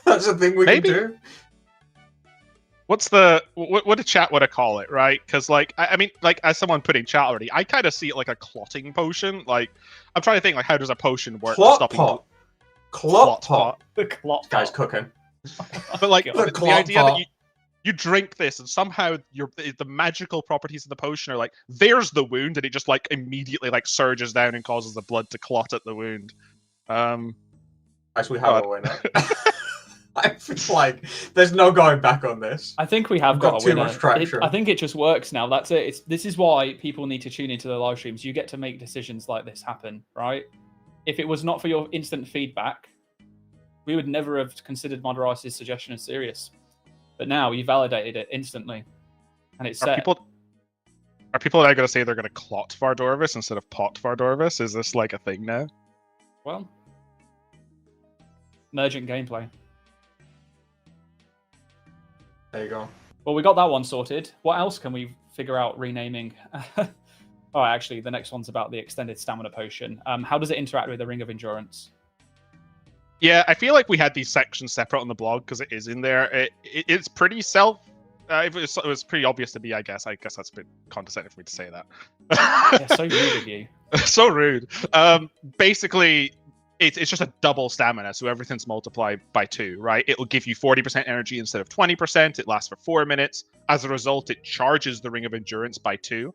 Speaker 3: That's a thing we
Speaker 2: Maybe.
Speaker 3: can do.
Speaker 2: What's the what did chat want to call it, right? Because like I mean, like as someone put in chat already, I kind of see it like a clotting potion. Like I'm trying to think like how does a potion work?
Speaker 3: Clot
Speaker 2: stopping
Speaker 3: pot. Clot pot.
Speaker 1: The clot
Speaker 3: Guy's
Speaker 1: pot.
Speaker 3: cooking.
Speaker 2: But like
Speaker 1: God.
Speaker 2: the
Speaker 3: clot
Speaker 2: idea
Speaker 3: pot.
Speaker 2: that you drink this and somehow the magical properties of the potion are like there's the wound and it just like immediately like surges down and causes the blood to clot at the wound.
Speaker 3: As we have a winner. I feel like there's no going back on this.
Speaker 1: I think we have
Speaker 3: We've
Speaker 1: got
Speaker 3: got
Speaker 1: a
Speaker 3: too
Speaker 1: winner.
Speaker 3: much traction.
Speaker 1: I think it just works now. That's it. This is why people need to tune into the live streams. You get to make decisions like this happen, right? If it was not for your instant feedback, we would never have considered Mod Rice's suggestion as serious. But now you validated it instantly, and it's set.
Speaker 2: Are people now going to say they're going to clot Vardorvis instead of pot Vardorvis? Is this like a thing now?
Speaker 1: Well, emergent gameplay.
Speaker 3: There you go.
Speaker 1: Well, we got that one sorted. What else can we figure out renaming? Oh, actually, the next one's about the extended stamina potion. How does it interact with the Ring of Endurance?
Speaker 2: Yeah, I feel like we had these sections separate on the blog because it is in there. It's pretty it was pretty obvious to me, I guess. I guess that's a bit condescending for me to say that.
Speaker 1: Yeah, so rude of you.
Speaker 2: So rude. Basically, it's just a double stamina, so everything's multiplied by 2, right? It'll give you 40% energy instead of 20%. It lasts for 4 minutes. As a result, it charges the Ring of Endurance by 2.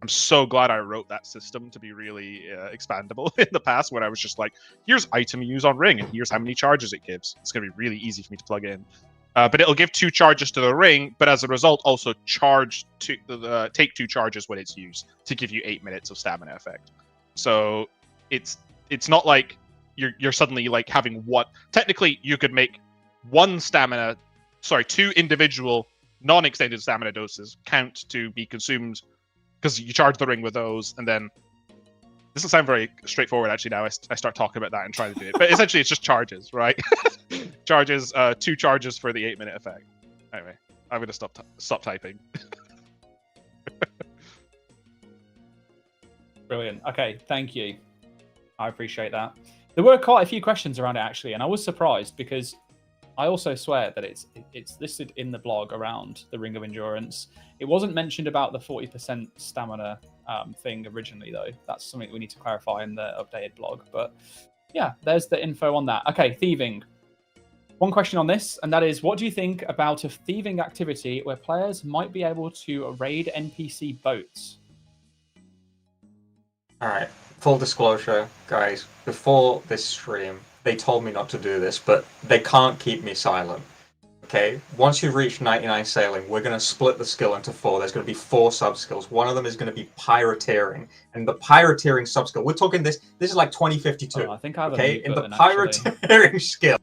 Speaker 2: I'm so glad I wrote that system to be really expandable in the past, when I was just like, here's item use on ring, and here's how many charges it gives. It's going to be really easy for me to plug in. But it'll give 2 charges to the ring, but as a result, also take 2 charges when it's used to give you 8 minutes of stamina effect. So it's not like you're suddenly like having what technically you could make 2 individual non-extended stamina doses count to be consumed, because you charge the ring with those, and then this will sound very straightforward actually now I start talking about that and trying to do it, but essentially it's just charges, right? Charges, 2 charges for the 8-minute effect. Anyway, I'm gonna stop typing.
Speaker 1: Brilliant. Okay, thank you. I appreciate that. There were quite a few questions around it actually, and I was surprised because I also swear that it's listed in the blog around the Ring of Endurance. It wasn't mentioned about the 40% stamina thing originally, though. That's something we need to clarify in the updated blog. But yeah, there's the info on that. Okay, thieving. One question on this, and that is, what do you think about a thieving activity where players might be able to raid NPC boats?
Speaker 3: All right, full disclosure, guys. Before this stream, they told me not to do this, but they can't keep me silent. Okay, once you reach 99 sailing, we're going to split the skill into 4. There's going to be 4 sub-skills. One of them is going to be pirateering. And the pirateering sub-skill, we're talking this is like 2052.
Speaker 1: Oh, I think I have
Speaker 3: okay,
Speaker 1: a
Speaker 3: in the
Speaker 1: button,
Speaker 3: pirateering skill.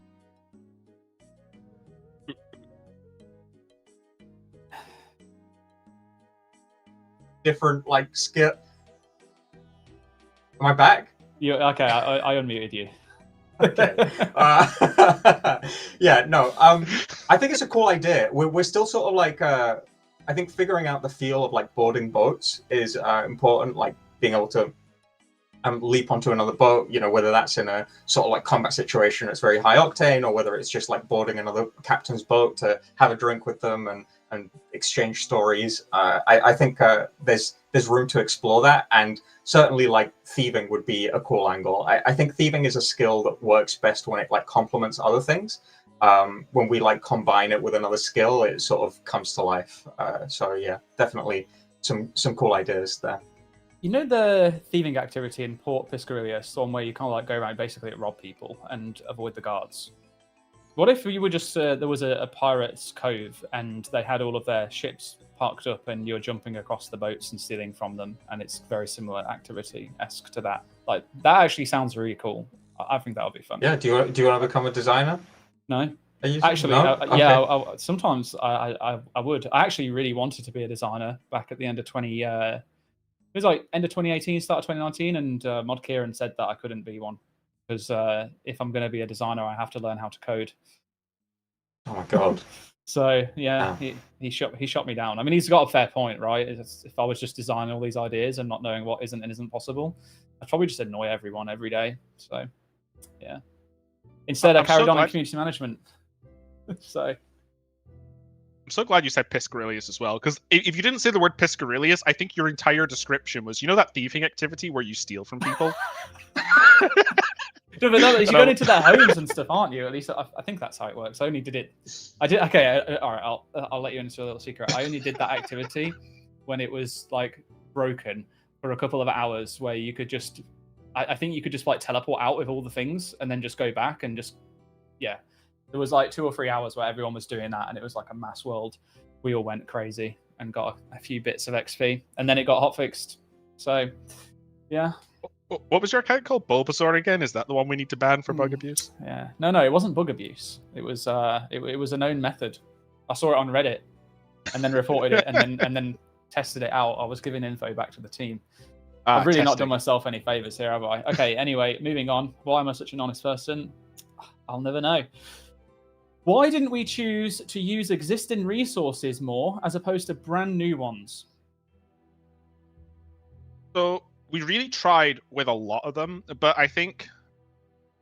Speaker 3: Different, like, skill. Am I back?
Speaker 1: Okay, I unmuted you.
Speaker 3: Okay. Yeah, no. I think it's a cool idea. We're still sort of like, I think figuring out the feel of like boarding boats is important. Like being able to leap onto another boat. You know, whether that's in a sort of like combat situation that's very high octane, or whether it's just like boarding another captain's boat to have a drink with them and exchange stories. I think there's room to explore that, and certainly like thieving would be a cool angle. I think thieving is a skill that works best when it like complements other things. When we like combine it with another skill, it sort of comes to life. So yeah, definitely some cool ideas there.
Speaker 1: You know the thieving activity in Port Piscarilius, the one where you kind of like go around basically to rob people and avoid the guards? What if you were just there was a pirate's cove and they had all of their ships parked up and you're jumping across the boats and stealing from them, and it's very similar activity-esque to that? Like that actually sounds really cool. I think that would be fun.
Speaker 3: Yeah. Do you want to become a designer?
Speaker 1: No.
Speaker 3: Actually,
Speaker 1: no?
Speaker 3: Okay.
Speaker 1: Yeah. Sometimes I would. I actually really wanted to be a designer back at the end of it was like end of 2018, start of 2019, and Mod Kieran said that I couldn't be one because if I'm going to be a designer, I have to learn how to code.
Speaker 3: Oh my god.
Speaker 1: So yeah, he shot me down. I mean, he's got a fair point, right? If I was just designing all these ideas and not knowing what isn't and isn't possible, I'd probably just annoy everyone every day. So yeah. Instead, I carried on in community management. So.
Speaker 2: I'm so glad you said Piscarilius as well, because if you didn't say the word Piscarilius, I think your entire description was, you know, that thieving activity where you steal from people?
Speaker 1: No, but you're going into their homes and stuff, aren't you? At least I think that's how it works. I only did it. Okay, all right. I'll let you into a little secret. I only did that activity when it was like broken for a couple of hours, where you could just, I think you could just like teleport out with all the things and then just go back and just, yeah. There was like 2 or 3 hours where everyone was doing that, and it was like a mass world. We all went crazy and got a few bits of XP, and then it got hotfixed. So, yeah.
Speaker 2: What was your account called? Bulbasaur again? Is that the one we need to ban for bug abuse?
Speaker 1: Yeah. No, it wasn't bug abuse. It was it was a known method. I saw it on Reddit, and then reported it, and then tested it out. I was giving info back to the team. I've really not done myself any favors here, have I? Okay. Anyway, moving on. Why am I such an honest person? I'll never know. Why didn't we choose to use existing resources more as opposed to brand new ones?
Speaker 2: So we really tried with a lot of them, but I think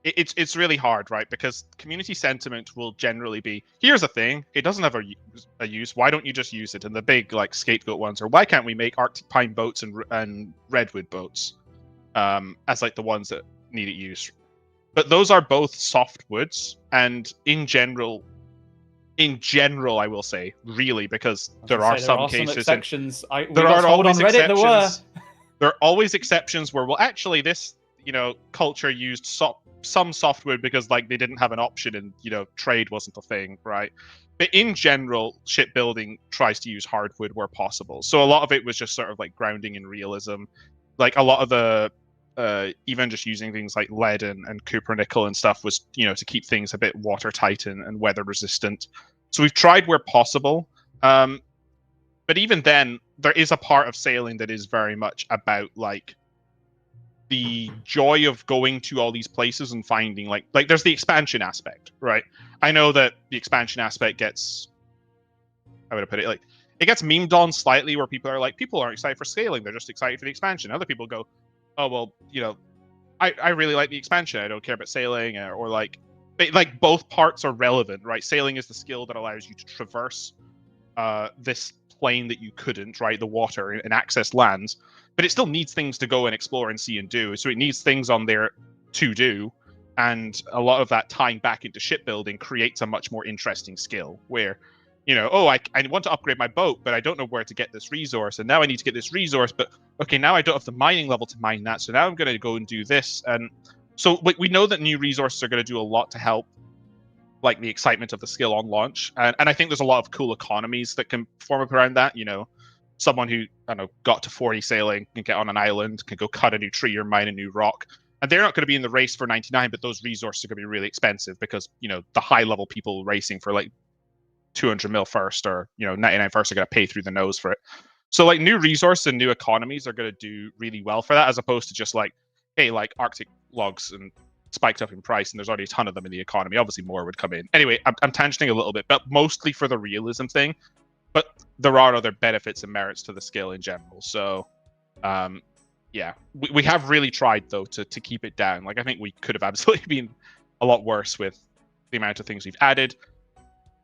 Speaker 2: it's really hard, right? Because community sentiment will generally be, here's a thing, it doesn't have a use, why don't you just use it? And the big like scapegoat ones are, why can't we make Arctic Pine boats and Redwood boats as like the ones that need it used? But those are both soft woods, and in general, I will say, really, because there are some cases.
Speaker 1: Exceptions.
Speaker 2: There are always exceptions.
Speaker 1: There were.
Speaker 2: There are always exceptions where, well, actually, this culture used some softwood because like they didn't have an option and trade wasn't a thing, right? But in general, shipbuilding tries to use hardwood where possible. So a lot of it was just sort of like grounding in realism. Like a lot of the even just using things like lead and copper nickel and stuff was to keep things a bit watertight and weather resistant. So we've tried where possible. But even then, there is a part of sailing that is very much about like the joy of going to all these places and finding like there's the expansion aspect, right? I know that the expansion aspect gets, how would I put it, like it gets memed on slightly where people are like, people aren't excited for sailing, they're just excited for the expansion. Other people go, oh well, I really like the expansion, I don't care about sailing, or like both parts are relevant, right? Sailing is the skill that allows you to traverse this plane that you couldn't, right? The water and access lands, but it still needs things to go and explore and see and do. So it needs things on there to do, and a lot of that tying back into shipbuilding creates a much more interesting skill where, I want to upgrade my boat, but I don't know where to get this resource, and now I need to get this resource, but okay, now I don't have the mining level to mine that, so now I'm going to go and do this. And so we know that new resources are going to do a lot to help like the excitement of the skill on launch, and I think there's a lot of cool economies that can form up around that. Someone who got to 40 sailing can get on an island, can go cut a new tree or mine a new rock, and they're not going to be in the race for 99, but those resources are going to be really expensive because the high level people racing for like 200 mil first or 99 first are going to pay through the nose for it. So like new resources and new economies are going to do really well for that, as opposed to just like, hey, like Arctic logs and spiked up in price and there's already a ton of them in the economy. Obviously more would come in. Anyway, I'm tangenting a little bit, but mostly for the realism thing. But there are other benefits and merits to the skill in general. So yeah, we have really tried though to keep it down. Like I think we could have absolutely been a lot worse with the amount of things we've added.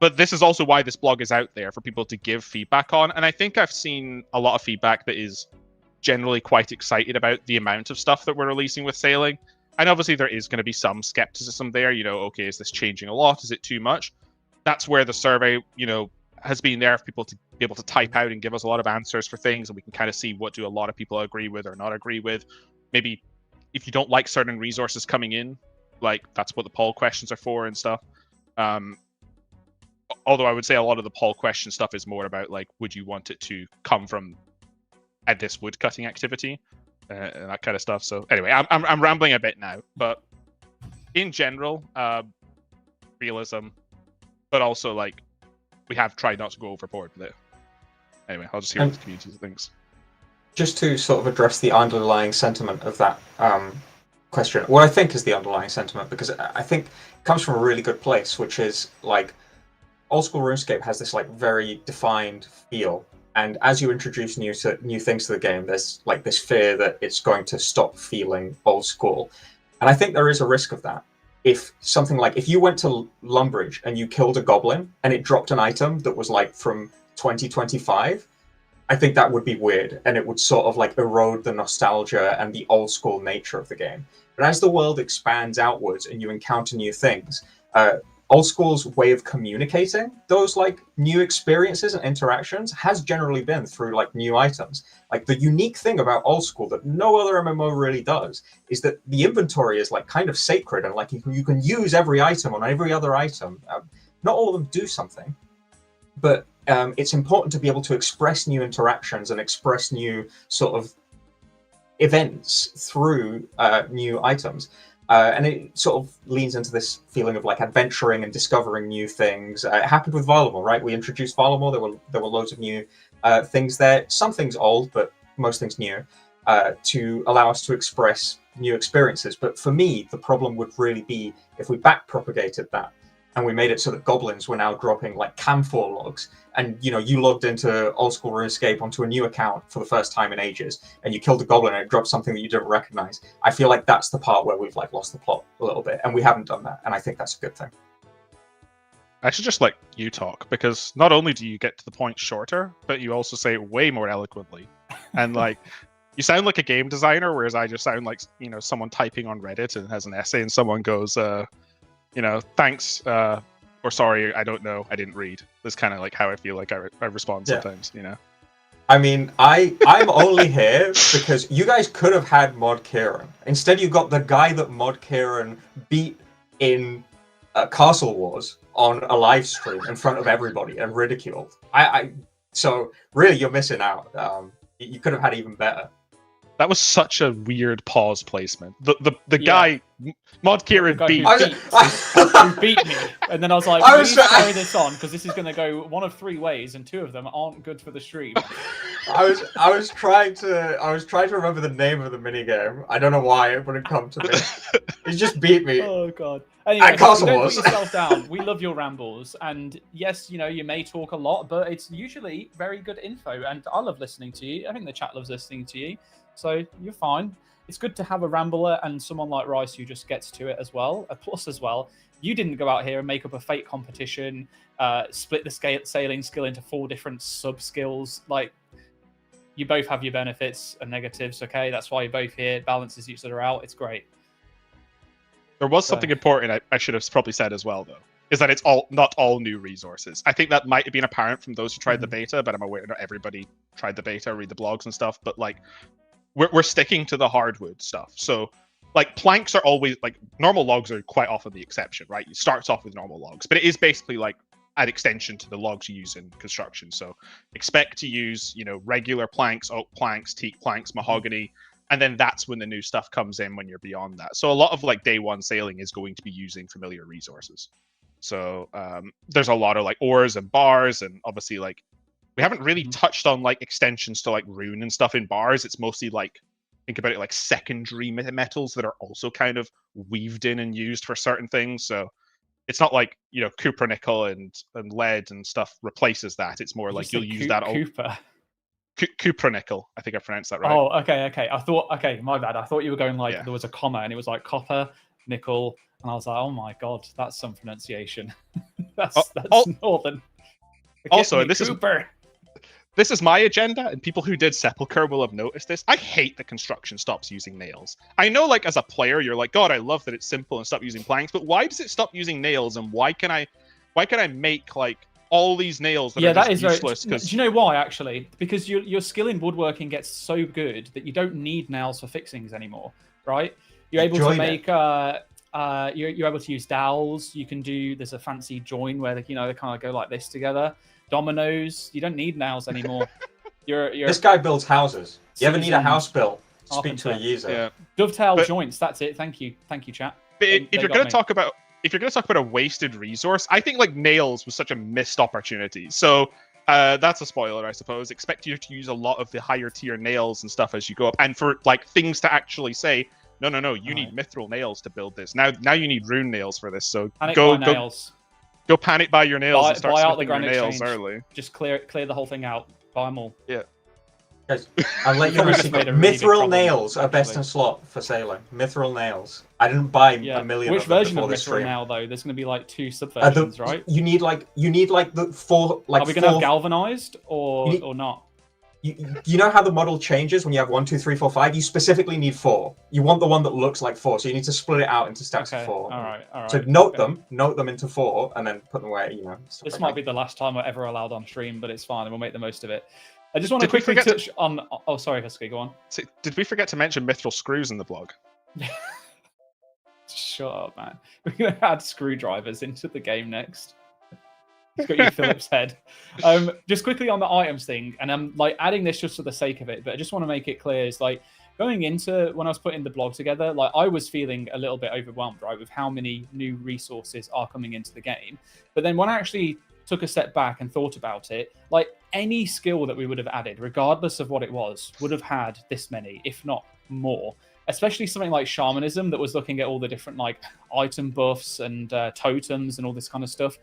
Speaker 2: But this is also why this blog is out there for people to give feedback on. And I think I've seen a lot of feedback that is generally quite excited about the amount of stuff that we're releasing with sailing. And obviously there is going to be some skepticism there. Okay, is this changing a lot? Is it too much? That's where the survey, has been there for people to be able to type out and give us a lot of answers for things. And we can kind of see what do a lot of people agree with or not agree with. Maybe if you don't like certain resources coming in, like that's what the poll questions are for and stuff. Although I would say a lot of the poll question stuff is more about like, would you want it to come from this woodcutting activity and that kind of stuff. So anyway, I'm rambling a bit now, but in general, realism, but also like we have tried not to go overboard with it. Anyway, I'll just hear what the community thinks.
Speaker 3: Just to sort of address the underlying sentiment of that question, what I think is the underlying sentiment, because I think it comes from a really good place, which is like old school RuneScape has this like very defined feel, and as you introduce new things to the game, there's like this fear that it's going to stop feeling old school, and I think there is a risk of that. If something like if you went to Lumbridge and you killed a goblin and it dropped an item that was like from 2025, I think that would be weird, and it would sort of like erode the nostalgia and the old school nature of the game. But as the world expands outwards and you encounter new things, old school's way of communicating those like new experiences and interactions has generally been through like new items. Like the unique thing about old school that no other MMO really does is that the inventory is like kind of sacred, and like you can use every item on every other item. Not all of them do something, but it's important to be able to express new interactions and express new sort of events through new items. And it sort of leans into this feeling of like adventuring and discovering new things. It happened with Varlamore, right? We introduced Varlamore. There were loads of new things there. Some things old, but most things new, to allow us to express new experiences. But for me, the problem would really be if we back propagated that and we made it so that goblins were now dropping like camphor logs, and you logged into old school RuneScape onto a new account for the first time in ages, and you killed a goblin and it dropped something that you didn't recognize. I feel like that's the part where we've like lost the plot a little bit, and we haven't done that, and I think that's a good thing.
Speaker 2: I should just let you talk, because not only do you get to the point shorter, but you also say it way more eloquently, and like You sound like a game designer, whereas I just sound like, you know, someone typing on Reddit and has an essay, and someone goes, you know, thanks, or sorry, I don't know, I didn't read. That's kind of like how I feel like I respond sometimes, you know.
Speaker 3: I mean, I'm only here because you guys could have had Mod Kieran. Instead, you got the guy that Mod Kieran beat in Castle Wars on a live stream in front of everybody and ridiculed. So really, you're missing out. You could have had even better.
Speaker 2: That was such a weird pause placement. The guy, Mod Kieran beat.
Speaker 1: Who beat me, and then I was like, please carry this on because this is going to go one of 3 ways, and 2 of them aren't good for the stream.
Speaker 3: I was trying to remember the name of the minigame. I don't know why it wouldn't come to me. He just beat me.
Speaker 1: Oh god. Anyway,
Speaker 3: don't
Speaker 1: put yourself down. We love your rambles, and yes, you know, you may talk a lot, but it's usually very good info, and I love listening to you. I think the chat loves listening to you. So you're fine. It's good to have a rambler and someone like Rice who just gets to it as well. A plus as well, you didn't go out here and make up a fake competition, split the sailing skill into 4 different sub-skills. Like, you both have your benefits and negatives, okay? That's why you're both here. It balances each other out. It's great.
Speaker 2: There was something important I should have probably said as well, though, is that it's not all new resources. I think that might have been apparent from those who tried the beta, but I'm aware not everybody tried the beta, read the blogs and stuff, but like, we're sticking to the hardwood stuff. So like planks are always like normal logs are quite often the exception, right? It starts off with normal logs, but it is basically like an extension to the logs you use in construction. So expect to use, you know, regular planks, oak planks, teak planks, mahogany, and then that's when the new stuff comes in when you're beyond that. So a lot of like day 1 sailing is going to be using familiar resources. So there's a lot of like ores and bars, and obviously like we haven't really touched on like extensions to like rune and stuff in bars. It's mostly like, think about it like secondary metals that are also kind of weaved in and used for certain things. So it's not like, you know, cupronickel and lead and stuff replaces that. It's more like you'll use that.
Speaker 1: Cooper.
Speaker 2: Cupronickel. I think I pronounced that right.
Speaker 1: Oh, okay. I thought, okay, my bad. I thought you were going like there was a comma and it was like copper, nickel, and I was like, oh my god, that's some pronunciation. that's northern.
Speaker 2: Also, and this is my agenda, and people who did Sepulchre will have noticed this. I hate that construction stops using nails. I know, like, as a player, you're like, God, I love that it's simple and stop using planks, but why does it stop using nails, and why can I make, like, all these nails that are just useless?
Speaker 1: Do you know why, actually? Because your skill in woodworking gets so good that you don't need nails for fixings anymore, right? You're able to make... you're able to use dowels. You can do... There's a fancy join where, you know, they kind of go like this together. Dominoes, you don't need nails anymore.
Speaker 3: This guy builds houses. You ever need a house built? Speak to Ayiza.
Speaker 1: Yeah. Dovetail joints. That's it. Thank you, chat.
Speaker 2: But if you're going to talk about a wasted resource, I think like nails was such a missed opportunity. So that's a spoiler, I suppose. Expect you to use a lot of the higher tier nails and stuff as you go up, and for like things to actually say, no, you need mithril nails to build this. Now you need rune nails for this. So Go panic buy your nails and start smithing your nails early.
Speaker 1: Just clear the whole thing out. Buy them all.
Speaker 2: Yeah.
Speaker 3: Guys, I'll let you know. Mithril nails are best in slot for sailing. Mithril nails. I didn't buy a million.
Speaker 1: Which
Speaker 3: of them
Speaker 1: version of mithril nail though? There's going to be like 2 subversions, right?
Speaker 3: You need like the 4 like.
Speaker 1: Are we going to have galvanized or not?
Speaker 3: You know how the model changes when you have 1, 2, 3, 4, 5? You specifically need 4. You want the one that looks like 4, so you need to split it out into stacks of 4.
Speaker 1: All right.
Speaker 3: So note them into 4, and then put them away. You know.
Speaker 1: This might be the last time we're ever allowed on stream, but it's fine, and we'll make the most of it. I just want to quickly touch on. Oh, sorry, Husky, go on.
Speaker 2: So, did we forget to mention mithril screws in the blog?
Speaker 1: Shut up, man. We're gonna add screwdrivers into the game next. You've got your Phillips head. Just quickly on the items thing, and I'm like adding this just for the sake of it, but I just want to make it clear, is like going into when I was putting the blog together, like I was feeling a little bit overwhelmed, right, with how many new resources are coming into the game. But then when I actually took a step back and thought about it, like any skill that we would have added, regardless of what it was, would have had this many, if not more. Especially something like shamanism that was looking at all the different like item buffs and totems and all this kind of stuff.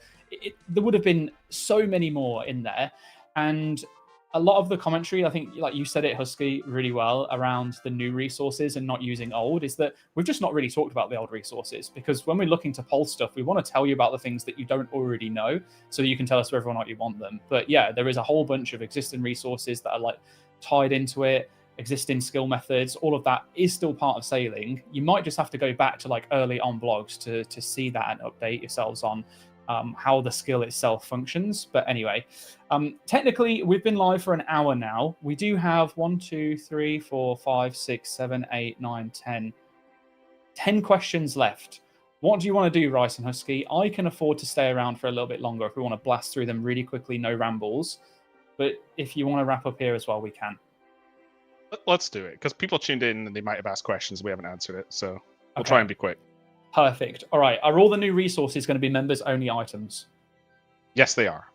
Speaker 1: There would have been so many more in there. And a lot of the commentary, I think, like you said it, Husky, really well around the new resources and not using old, is that we've just not really talked about the old resources, because when we're looking to poll stuff, we want to tell you about the things that you don't already know so you can tell us whether or not you want them. But yeah, there is a whole bunch of existing resources that are like tied into it. existing skill methods, all of that is still part of sailing. You might just have to go back to like early on blogs to see that and update yourselves on how the skill itself functions. But anyway, technically we've been live for an hour now. We do have 1, 2, 3, 4, 5, 6, 7, 8, 9, 10 questions left. What do you want to do, Rice and Husky? I can afford to stay around for a little bit longer if we want to blast through them really quickly, no rambles. But if you want to wrap up here as well, we can.
Speaker 2: Let's do it, because people tuned in and they might have asked questions. We haven't answered it, so we'll try and be quick.
Speaker 1: Perfect. All right. Are all the new resources going to be members-only items?
Speaker 2: Yes, they are.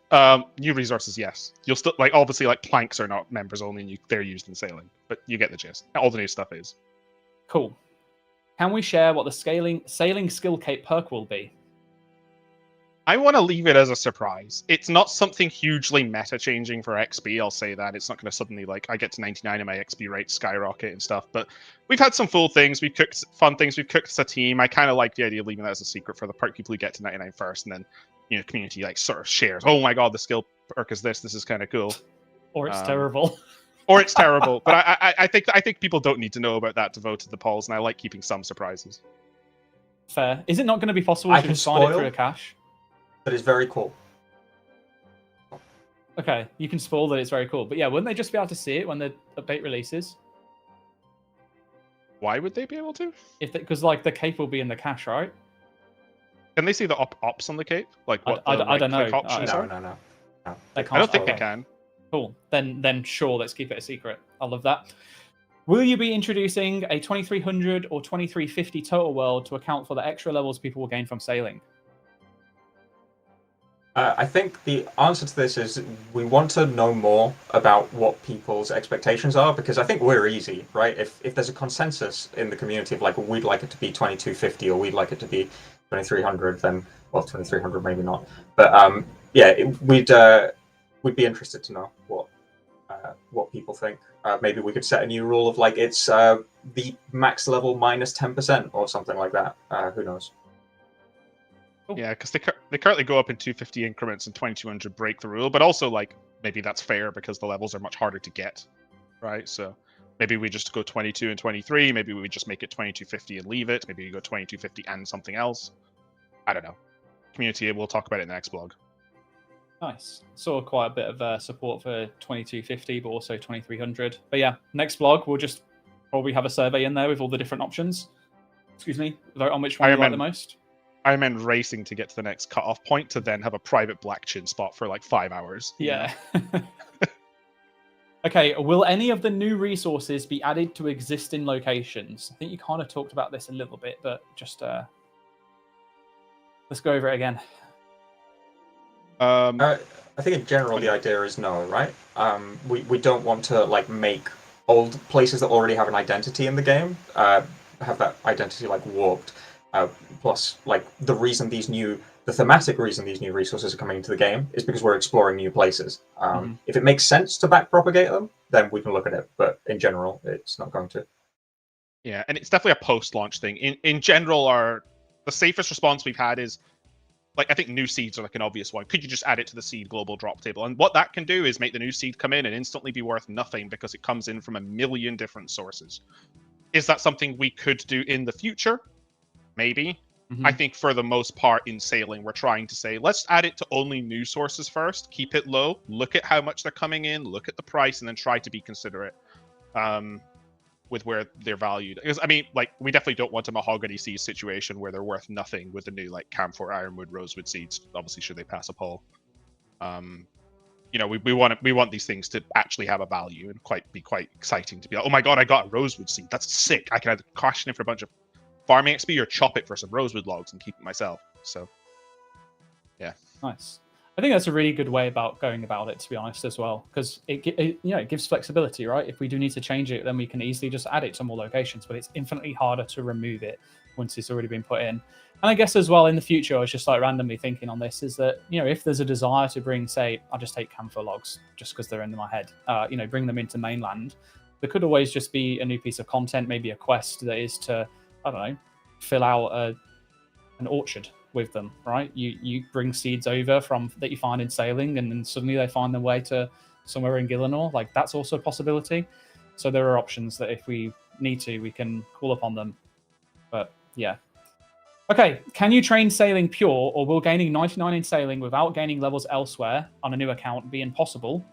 Speaker 2: New resources, yes. You'll still, like, obviously, like, planks are not members-only, and they're used in sailing. But you get the gist. All the new stuff is.
Speaker 1: Cool. Can we share what the sailing skill cape perk will be?
Speaker 2: I want to leave it as a surprise. It's not something hugely meta-changing for XP, I'll say that. It's not going to suddenly, like, I get to 99 and my XP rate skyrocket and stuff. But we've had some full things. We've cooked fun things. We've cooked as a team. I kind of like the idea of leaving that as a secret for the perk people who get to 99 first. And then, you know, community, like, sort of shares. Oh my god, the skill perk is this. This is kind of cool.
Speaker 1: Or it's terrible.
Speaker 2: Or it's terrible. But I think people don't need to know about that to vote to the polls, and I like keeping some surprises.
Speaker 1: Fair. Is it not going to be possible to just sign it through a cache?
Speaker 3: But it's very cool.
Speaker 1: Okay, you can spoil that it's very cool. But yeah, wouldn't they just be able to see it when the update releases?
Speaker 2: Why would they be able to?
Speaker 1: Because like the cape will be in the cache, right?
Speaker 2: Can they see the ops on the cape? Like what
Speaker 1: I don't know.
Speaker 3: No.
Speaker 1: I
Speaker 2: don't think they can.
Speaker 1: Cool. Then sure, let's keep it a secret. I love that. Will you be introducing a 2300 or 2350 total world to account for the extra levels people will gain from sailing?
Speaker 3: I think the answer to this is we want to know more about what people's expectations are, because I think we're easy, right? If there's a consensus in the community of like, we'd like it to be 2250 or we'd like it to be 2300, then, well, 2300 maybe not. But yeah, we'd be interested to know what people think. Maybe we could set a new rule of like it's the max level minus 10% or something like that. Who knows?
Speaker 2: Yeah, because they currently go up in 250 increments and 2200 break the rule, but also like maybe that's fair because the levels are much harder to get, right? So maybe we just go 22 and 23. Maybe we just make it 2250 and leave it. Maybe we go 2250 and something else. I don't know. Community, we'll talk about it in the next blog.
Speaker 1: Nice. Saw quite a bit of support for 2250, but also 2300. But yeah, next blog we'll just probably have a survey in there with all the different options. Excuse me. Vote on which one you like the most.
Speaker 2: I meant racing to get to the next cutoff point to then have a private black chin spot for like 5 hours.
Speaker 1: Yeah. Okay, will any of the new resources be added to existing locations? I think you kind of talked about this a little bit, but just let's go over it again.
Speaker 3: I think in general the idea is no, right? We don't want to like make old places that already have an identity in the game have that identity like warped. Plus, like the thematic reason these new resources are coming into the game is because we're exploring new places. If it makes sense to backpropagate them, then we can look at it. But in general, it's not going to.
Speaker 2: Yeah, and it's definitely a post-launch thing. In general, the safest response we've had is, like, I think new seeds are like an obvious one. Could you just add it to the seed global drop table? And what that can do is make the new seed come in and instantly be worth nothing because it comes in from a million different sources. Is that something we could do in the future? Maybe. I think for the most part in sailing, we're trying to say, let's add it to only new sources first, keep it low, look at how much they're coming in, look at the price, and then try to be considerate with where they're valued. Because, I mean, like, we definitely don't want a mahogany seed situation where they're worth nothing with the new, like, camphor, ironwood, rosewood seeds. Obviously, should they pass a poll. You know, we want these things to actually have a value and be quite exciting to be like, oh my god, I got a rosewood seed. That's sick. I can either cash it in for a bunch of farming XP or chop it for some rosewood logs and keep it myself. So, yeah.
Speaker 1: Nice. I think that's a really good way about going about it, to be honest, as well, because it gives flexibility, right? If we do need to change it, then we can easily just add it to more locations, but it's infinitely harder to remove it once it's already been put in. And I guess as well in the future, I was just like randomly thinking on this, is that, you know, if there's a desire to bring, say, I'll just take camphor logs just because they're in my head, you know, bring them into mainland, there could always just be a new piece of content, maybe a quest that is to, I don't know, fill out an orchard with them, right? You bring seeds over from that you find in sailing, and then suddenly they find their way to somewhere in Gillinor. Like, that's also a possibility. So there are options that if we need to, we can call upon them. But yeah. Okay, can you train sailing pure, or will gaining 99 in sailing without gaining levels elsewhere on a new account be impossible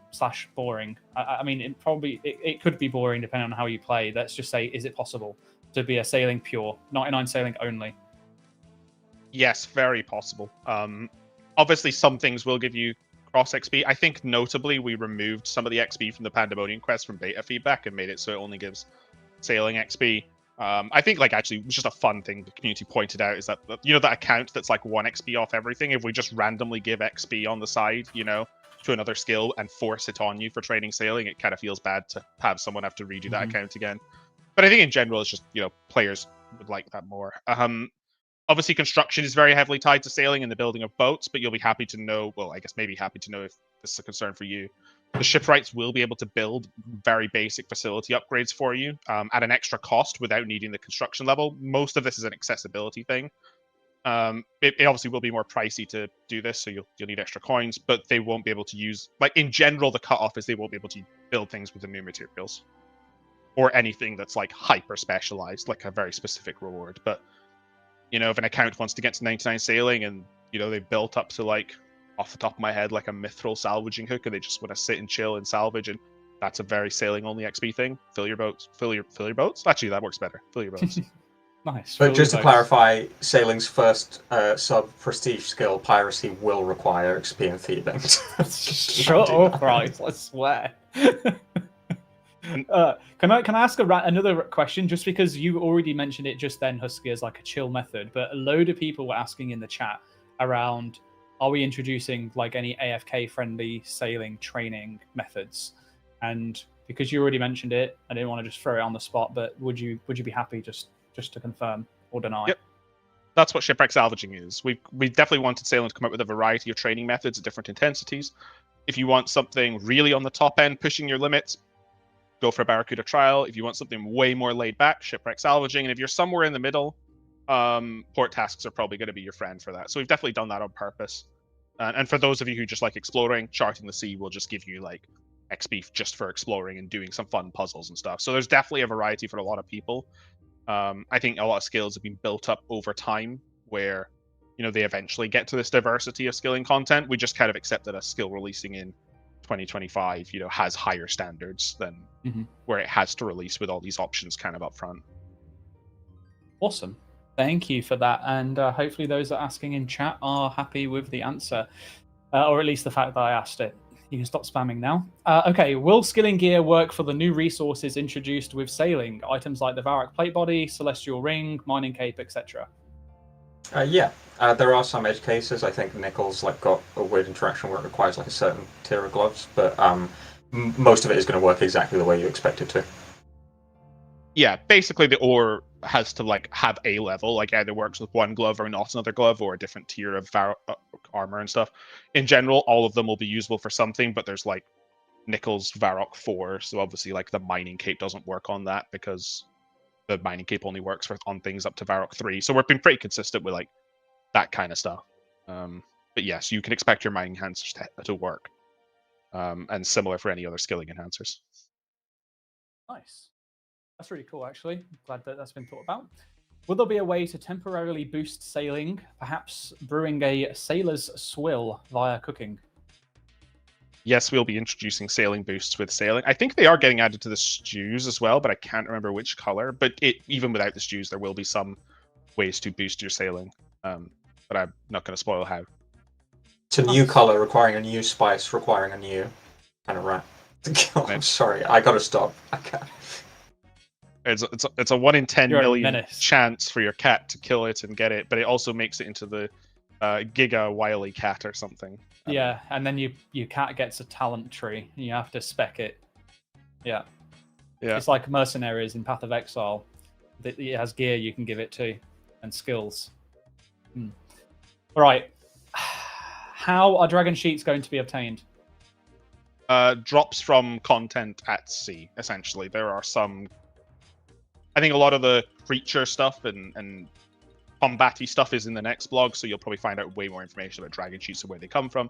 Speaker 1: / boring? I mean, it could be boring depending on how you play. Let's just say, is it possible to be a sailing pure, 99 sailing only?
Speaker 2: Yes, very possible. Obviously, some things will give you cross XP. I think notably we removed some of the XP from the Pandemonium quest from beta feedback and made it so it only gives sailing XP. I think actually it was just a fun thing the community pointed out is that that account that's like 1 XP off everything. If we just randomly give XP on the side, to another skill and force it on you for training sailing, it kind of feels bad to have someone have to redo that account again. But I think in general it's just players would like that more. Obviously, construction is very heavily tied to sailing and the building of boats, but you'll be happy to know, well, I guess maybe happy to know if this is a concern for you. The shipwrights will be able to build very basic facility upgrades for you at an extra cost without needing the construction level. Most of this is an accessibility thing. It obviously will be more pricey to do this, so you'll need extra coins, but they won't be able to use, in general, the cutoff is they won't be able to build things with the new materials or anything that's hyper specialized, like a very specific reward. But if an account wants to get to 99 sailing and they built up to off the top of my head a mithril salvaging hook and they just want to sit and chill and salvage, and that's a very sailing only XP thing. Fill your boats. Actually, that works better. Fill your boats.
Speaker 1: Nice.
Speaker 3: But just to clarify, sailing's first sub prestige skill, piracy, will require XP and thieving.
Speaker 1: Shut up, right? I swear. Can I ask another question? Just because you already mentioned it just then, Husky, as a chill method, but a load of people were asking in the chat around, are we introducing any AFK friendly sailing training methods? And because you already mentioned it, I didn't want to just throw it on the spot, but would you be happy just to confirm or deny?
Speaker 2: Yep. That's what shipwreck salvaging is. We definitely wanted sailing to come up with a variety of training methods at different intensities. If you want something really on the top end, pushing your limits, go for a Barracuda trial. If you want something way more laid back, shipwreck salvaging. And if you're somewhere in the middle, port tasks are probably going to be your friend for that. So we've definitely done that on purpose. And for those of you who just like exploring, charting the sea will just give you XP just for exploring and doing some fun puzzles and stuff. So there's definitely a variety for a lot of people. I think a lot of skills have been built up over time where they eventually get to this diversity of skilling content. We just kind of accept that a skill releasing in 2025 has higher standards than where it has to release with all these options kind of up front.
Speaker 1: Awesome, thank you for that, and hopefully those that are asking in chat are happy with the answer, or at least the fact that I asked it. You can stop spamming now. Okay, will skilling gear work for the new resources introduced with sailing? Items like the Varrock plate body, celestial ring, mining cape, etc.
Speaker 3: Yeah, there are some edge cases. I think Nickel's got a weird interaction where it requires a certain tier of gloves, but most of it is going to work exactly the way you expect it to.
Speaker 2: Yeah, basically the ore has to have a level, either works with one glove or not another glove, or a different tier of armor and stuff. In general, all of them will be usable for something, but there's Nickel's Varrock 4, so obviously the mining cape doesn't work on that because the mining cape only works on things up to Varrock 3. So we've been pretty consistent with that kind of stuff. But yes, you can expect your mining enhancers to work. And similar for any other skilling enhancers.
Speaker 1: Nice. That's really cool, actually. Glad that that's been thought about. Will there be a way to temporarily boost sailing, perhaps brewing a sailor's swill via cooking?
Speaker 2: Yes, we'll be introducing sailing boosts with sailing. I think they are getting added to the stews as well, but I can't remember which color. But even without the stews, there will be some ways to boost your sailing. But I'm not going to spoil how.
Speaker 3: It's a new color requiring a new spice, requiring a new kind of rat. I'm sorry, I gotta stop. I can't.
Speaker 2: It's a 1 in 10 million chance for your cat to kill it and get it, but it also makes it into the Giga Wily Cat or something.
Speaker 1: Yeah, and then your cat gets a talent tree, and you have to spec it. Yeah. It's like mercenaries in Path of Exile. It has gear you can give it to, and skills. All right. How are dragon sheets going to be obtained?
Speaker 2: Drops from content at sea, essentially. There are some... I think a lot of the creature stuff and combat-y stuff is in the next blog, so you'll probably find out way more information about dragon sheets and where they come from.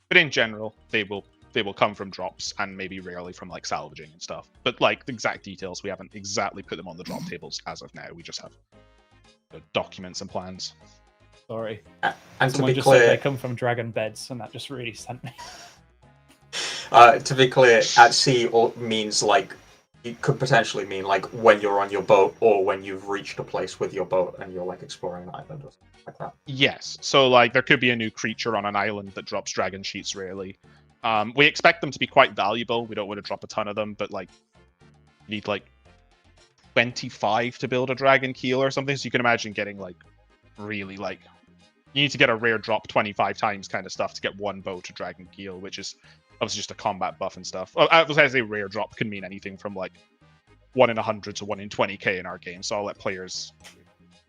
Speaker 2: But in general, they'll They will come from drops and maybe rarely from like salvaging and stuff. But like the exact details, we haven't exactly put them on the drop tables as of now. We just have documents and plans.
Speaker 1: Sorry.
Speaker 3: And
Speaker 1: Someone
Speaker 3: to be
Speaker 1: just
Speaker 3: clear,
Speaker 1: said they come from dragon beds, and that just really sent me.
Speaker 3: to be clear, at sea means like it could potentially mean like when you're on your boat or when you've reached a place with your boat and you're like exploring an island or something like that.
Speaker 2: Yes. So like there could be a new creature on an island that drops dragon sheets rarely. We expect them to be quite valuable. We don't want to drop a ton of them, but like you need like 25 to build a dragon keel or something. So you can imagine getting like really like you need to get a rare drop 25 times kind of stuff to get one boat to dragon keel, which is obviously just a combat buff and stuff. Well, I was going to say rare drop can mean anything from like 1 in 100 to 1 in 20k in our game, so I'll let players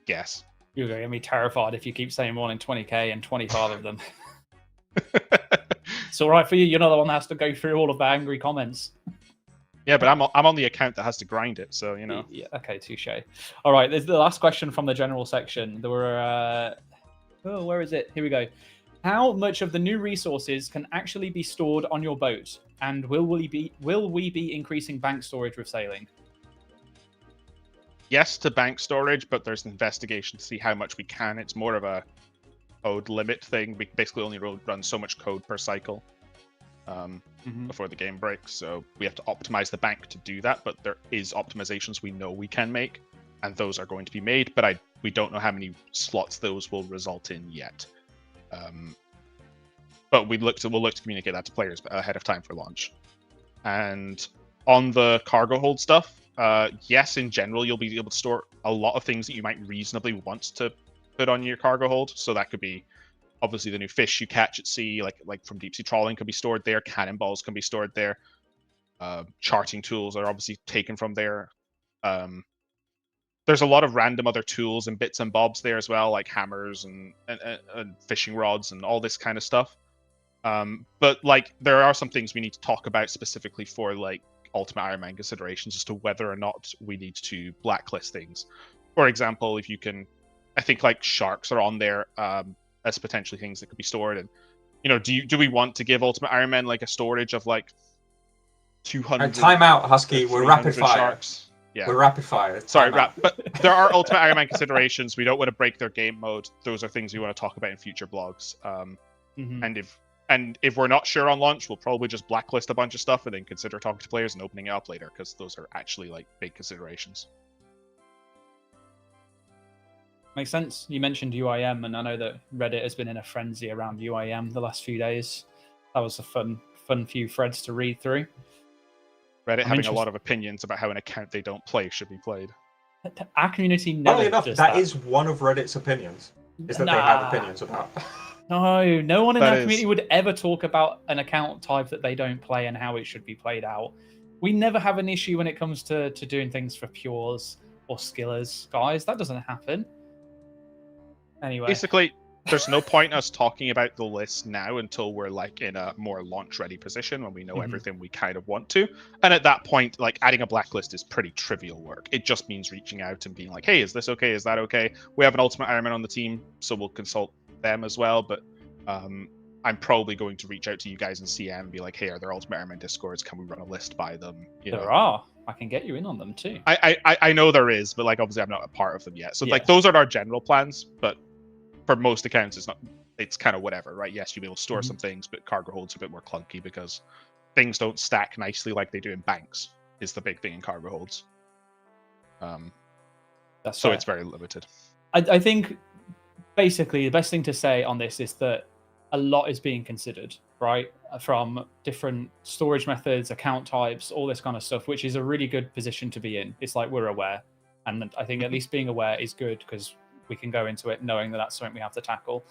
Speaker 2: guess.
Speaker 1: You're going to be terrified if you keep saying 1 in 20k and 25 of them. It's all right for you. You're not the one that has to go through all of the angry comments.
Speaker 2: Yeah, but I'm on the account that has to grind it, so you know.
Speaker 1: Yeah, okay, touche. All right, there's the last question from the general section. There were, where is it? Here we go. How much of the new resources can actually be stored on your boat, and will we be increasing bank storage with sailing?
Speaker 2: Yes to bank storage, but there's an investigation to see how much we can. It's more of a code limit thing. We basically only run so much code per cycle before the game breaks, so we have to optimize the bank to do that. But there is optimizations we know we can make, and those are going to be made. But we don't know how many slots those will result in yet. But we'll look to communicate that to players ahead of time for launch. And on the cargo hold stuff, yes, in general, you'll be able to store a lot of things that you might reasonably want to put on your cargo hold. So that could be obviously the new fish you catch at sea, like from deep sea trawling, could be stored there. Cannonballs can be stored there. Charting tools are obviously taken from there. There's a lot of random other tools and bits and bobs there as well, like hammers and fishing rods and all this kind of stuff. But like there are some things we need to talk about specifically for like Ultimate Iron Man considerations as to whether or not we need to blacklist things. For example, if you can, I think like sharks are on there as potentially things that could be stored. And you know, do we want to give Ultimate Iron Man like a storage of like 200?
Speaker 3: Time out, Husky. We're rapid fire. Sharks?
Speaker 2: Yeah.
Speaker 3: We're rapid fire.
Speaker 2: Sorry, but there are Ultimate Iron Man considerations. We don't want to break their game mode. Those are things we want to talk about in future blogs. And if we're not sure on launch, we'll probably just blacklist a bunch of stuff and then consider talking to players and opening it up later, because those are actually like big considerations.
Speaker 1: Makes sense. You mentioned UIM, and I know that Reddit has been in a frenzy around UIM the last few days. That was a fun few threads to read through.
Speaker 2: Reddit having a lot of opinions about how an account they don't play should be played.
Speaker 1: Our community never
Speaker 3: Funnily enough,
Speaker 1: does
Speaker 3: that is one of Reddit's opinions, is that they have opinions about.
Speaker 1: No one in our community would ever talk about an account type that they don't play and how it should be played out. We never have an issue when it comes to doing things for pures or skillers, guys. That doesn't happen. Anyway.
Speaker 2: Basically, there's no point in us talking about the list now until we're like in a more launch-ready position when we know everything we kind of want to. And at that point, like adding a blacklist is pretty trivial work. It just means reaching out and being like, hey, is this okay? Is that okay? We have an Ultimate Iron Man on the team, so we'll consult them as well. But I'm probably going to reach out to you guys in CM and be like, hey, are there Ultimate Iron Man Discords? Can we run a list by them?
Speaker 1: There are. I can get you in on them too.
Speaker 2: I know there is, but like obviously I'm not a part of them yet. So like those are our general plans, but for most accounts, it's kind of whatever, right? Yes, you'll be able to store some things, but cargo holds are a bit more clunky because things don't stack nicely like they do in banks, is the big thing in cargo holds.
Speaker 1: That's
Speaker 2: so
Speaker 1: fair.
Speaker 2: It's very limited.
Speaker 1: I think basically the best thing to say on this is that a lot is being considered, right? From different storage methods, account types, all this kind of stuff, which is a really good position to be in. It's like we're aware. And I think at least being aware is good because we can go into it knowing that that's something we have to tackle.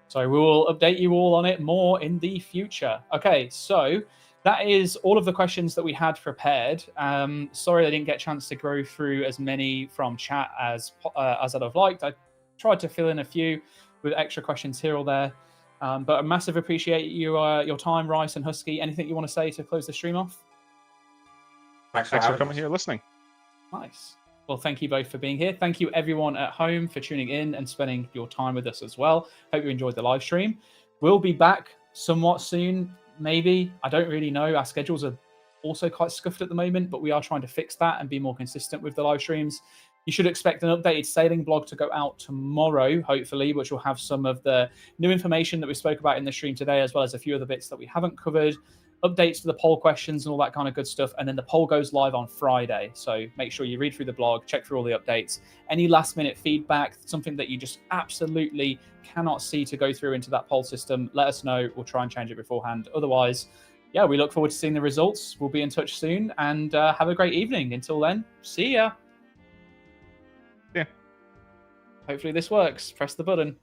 Speaker 1: So we will update you all on it more in the future. Okay, so that is all of the questions that we had prepared. Sorry I didn't get a chance to go through as many from chat as I'd have liked. I tried to fill in a few with extra questions here or there. But I massive appreciate your time, Rice and Husky. Anything you want to say to close the stream off?
Speaker 3: Thanks
Speaker 2: for coming here listening.
Speaker 1: Nice. Well, thank you both for being here. Thank you, everyone at home, for tuning in and spending your time with us as well. Hope you enjoyed the live stream. We'll be back somewhat soon, maybe. I don't really know. Our schedules are also quite scuffed at the moment, but we are trying to fix that and be more consistent with the live streams. You should expect an updated sailing blog to go out tomorrow, hopefully, which will have some of the new information that we spoke about in the stream today, as well as a few other bits that we haven't covered, updates to the poll questions and all that kind of good stuff. And then the poll goes live on Friday. So make sure you read through the blog, check through all the updates. Any last minute feedback, something that you just absolutely cannot see to go through into that poll system, let us know. We'll try and change it beforehand. Otherwise, yeah, we look forward to seeing the results. We'll be in touch soon, and have a great evening. Until then, see ya.
Speaker 2: Yeah.
Speaker 1: Hopefully this works. Press the button.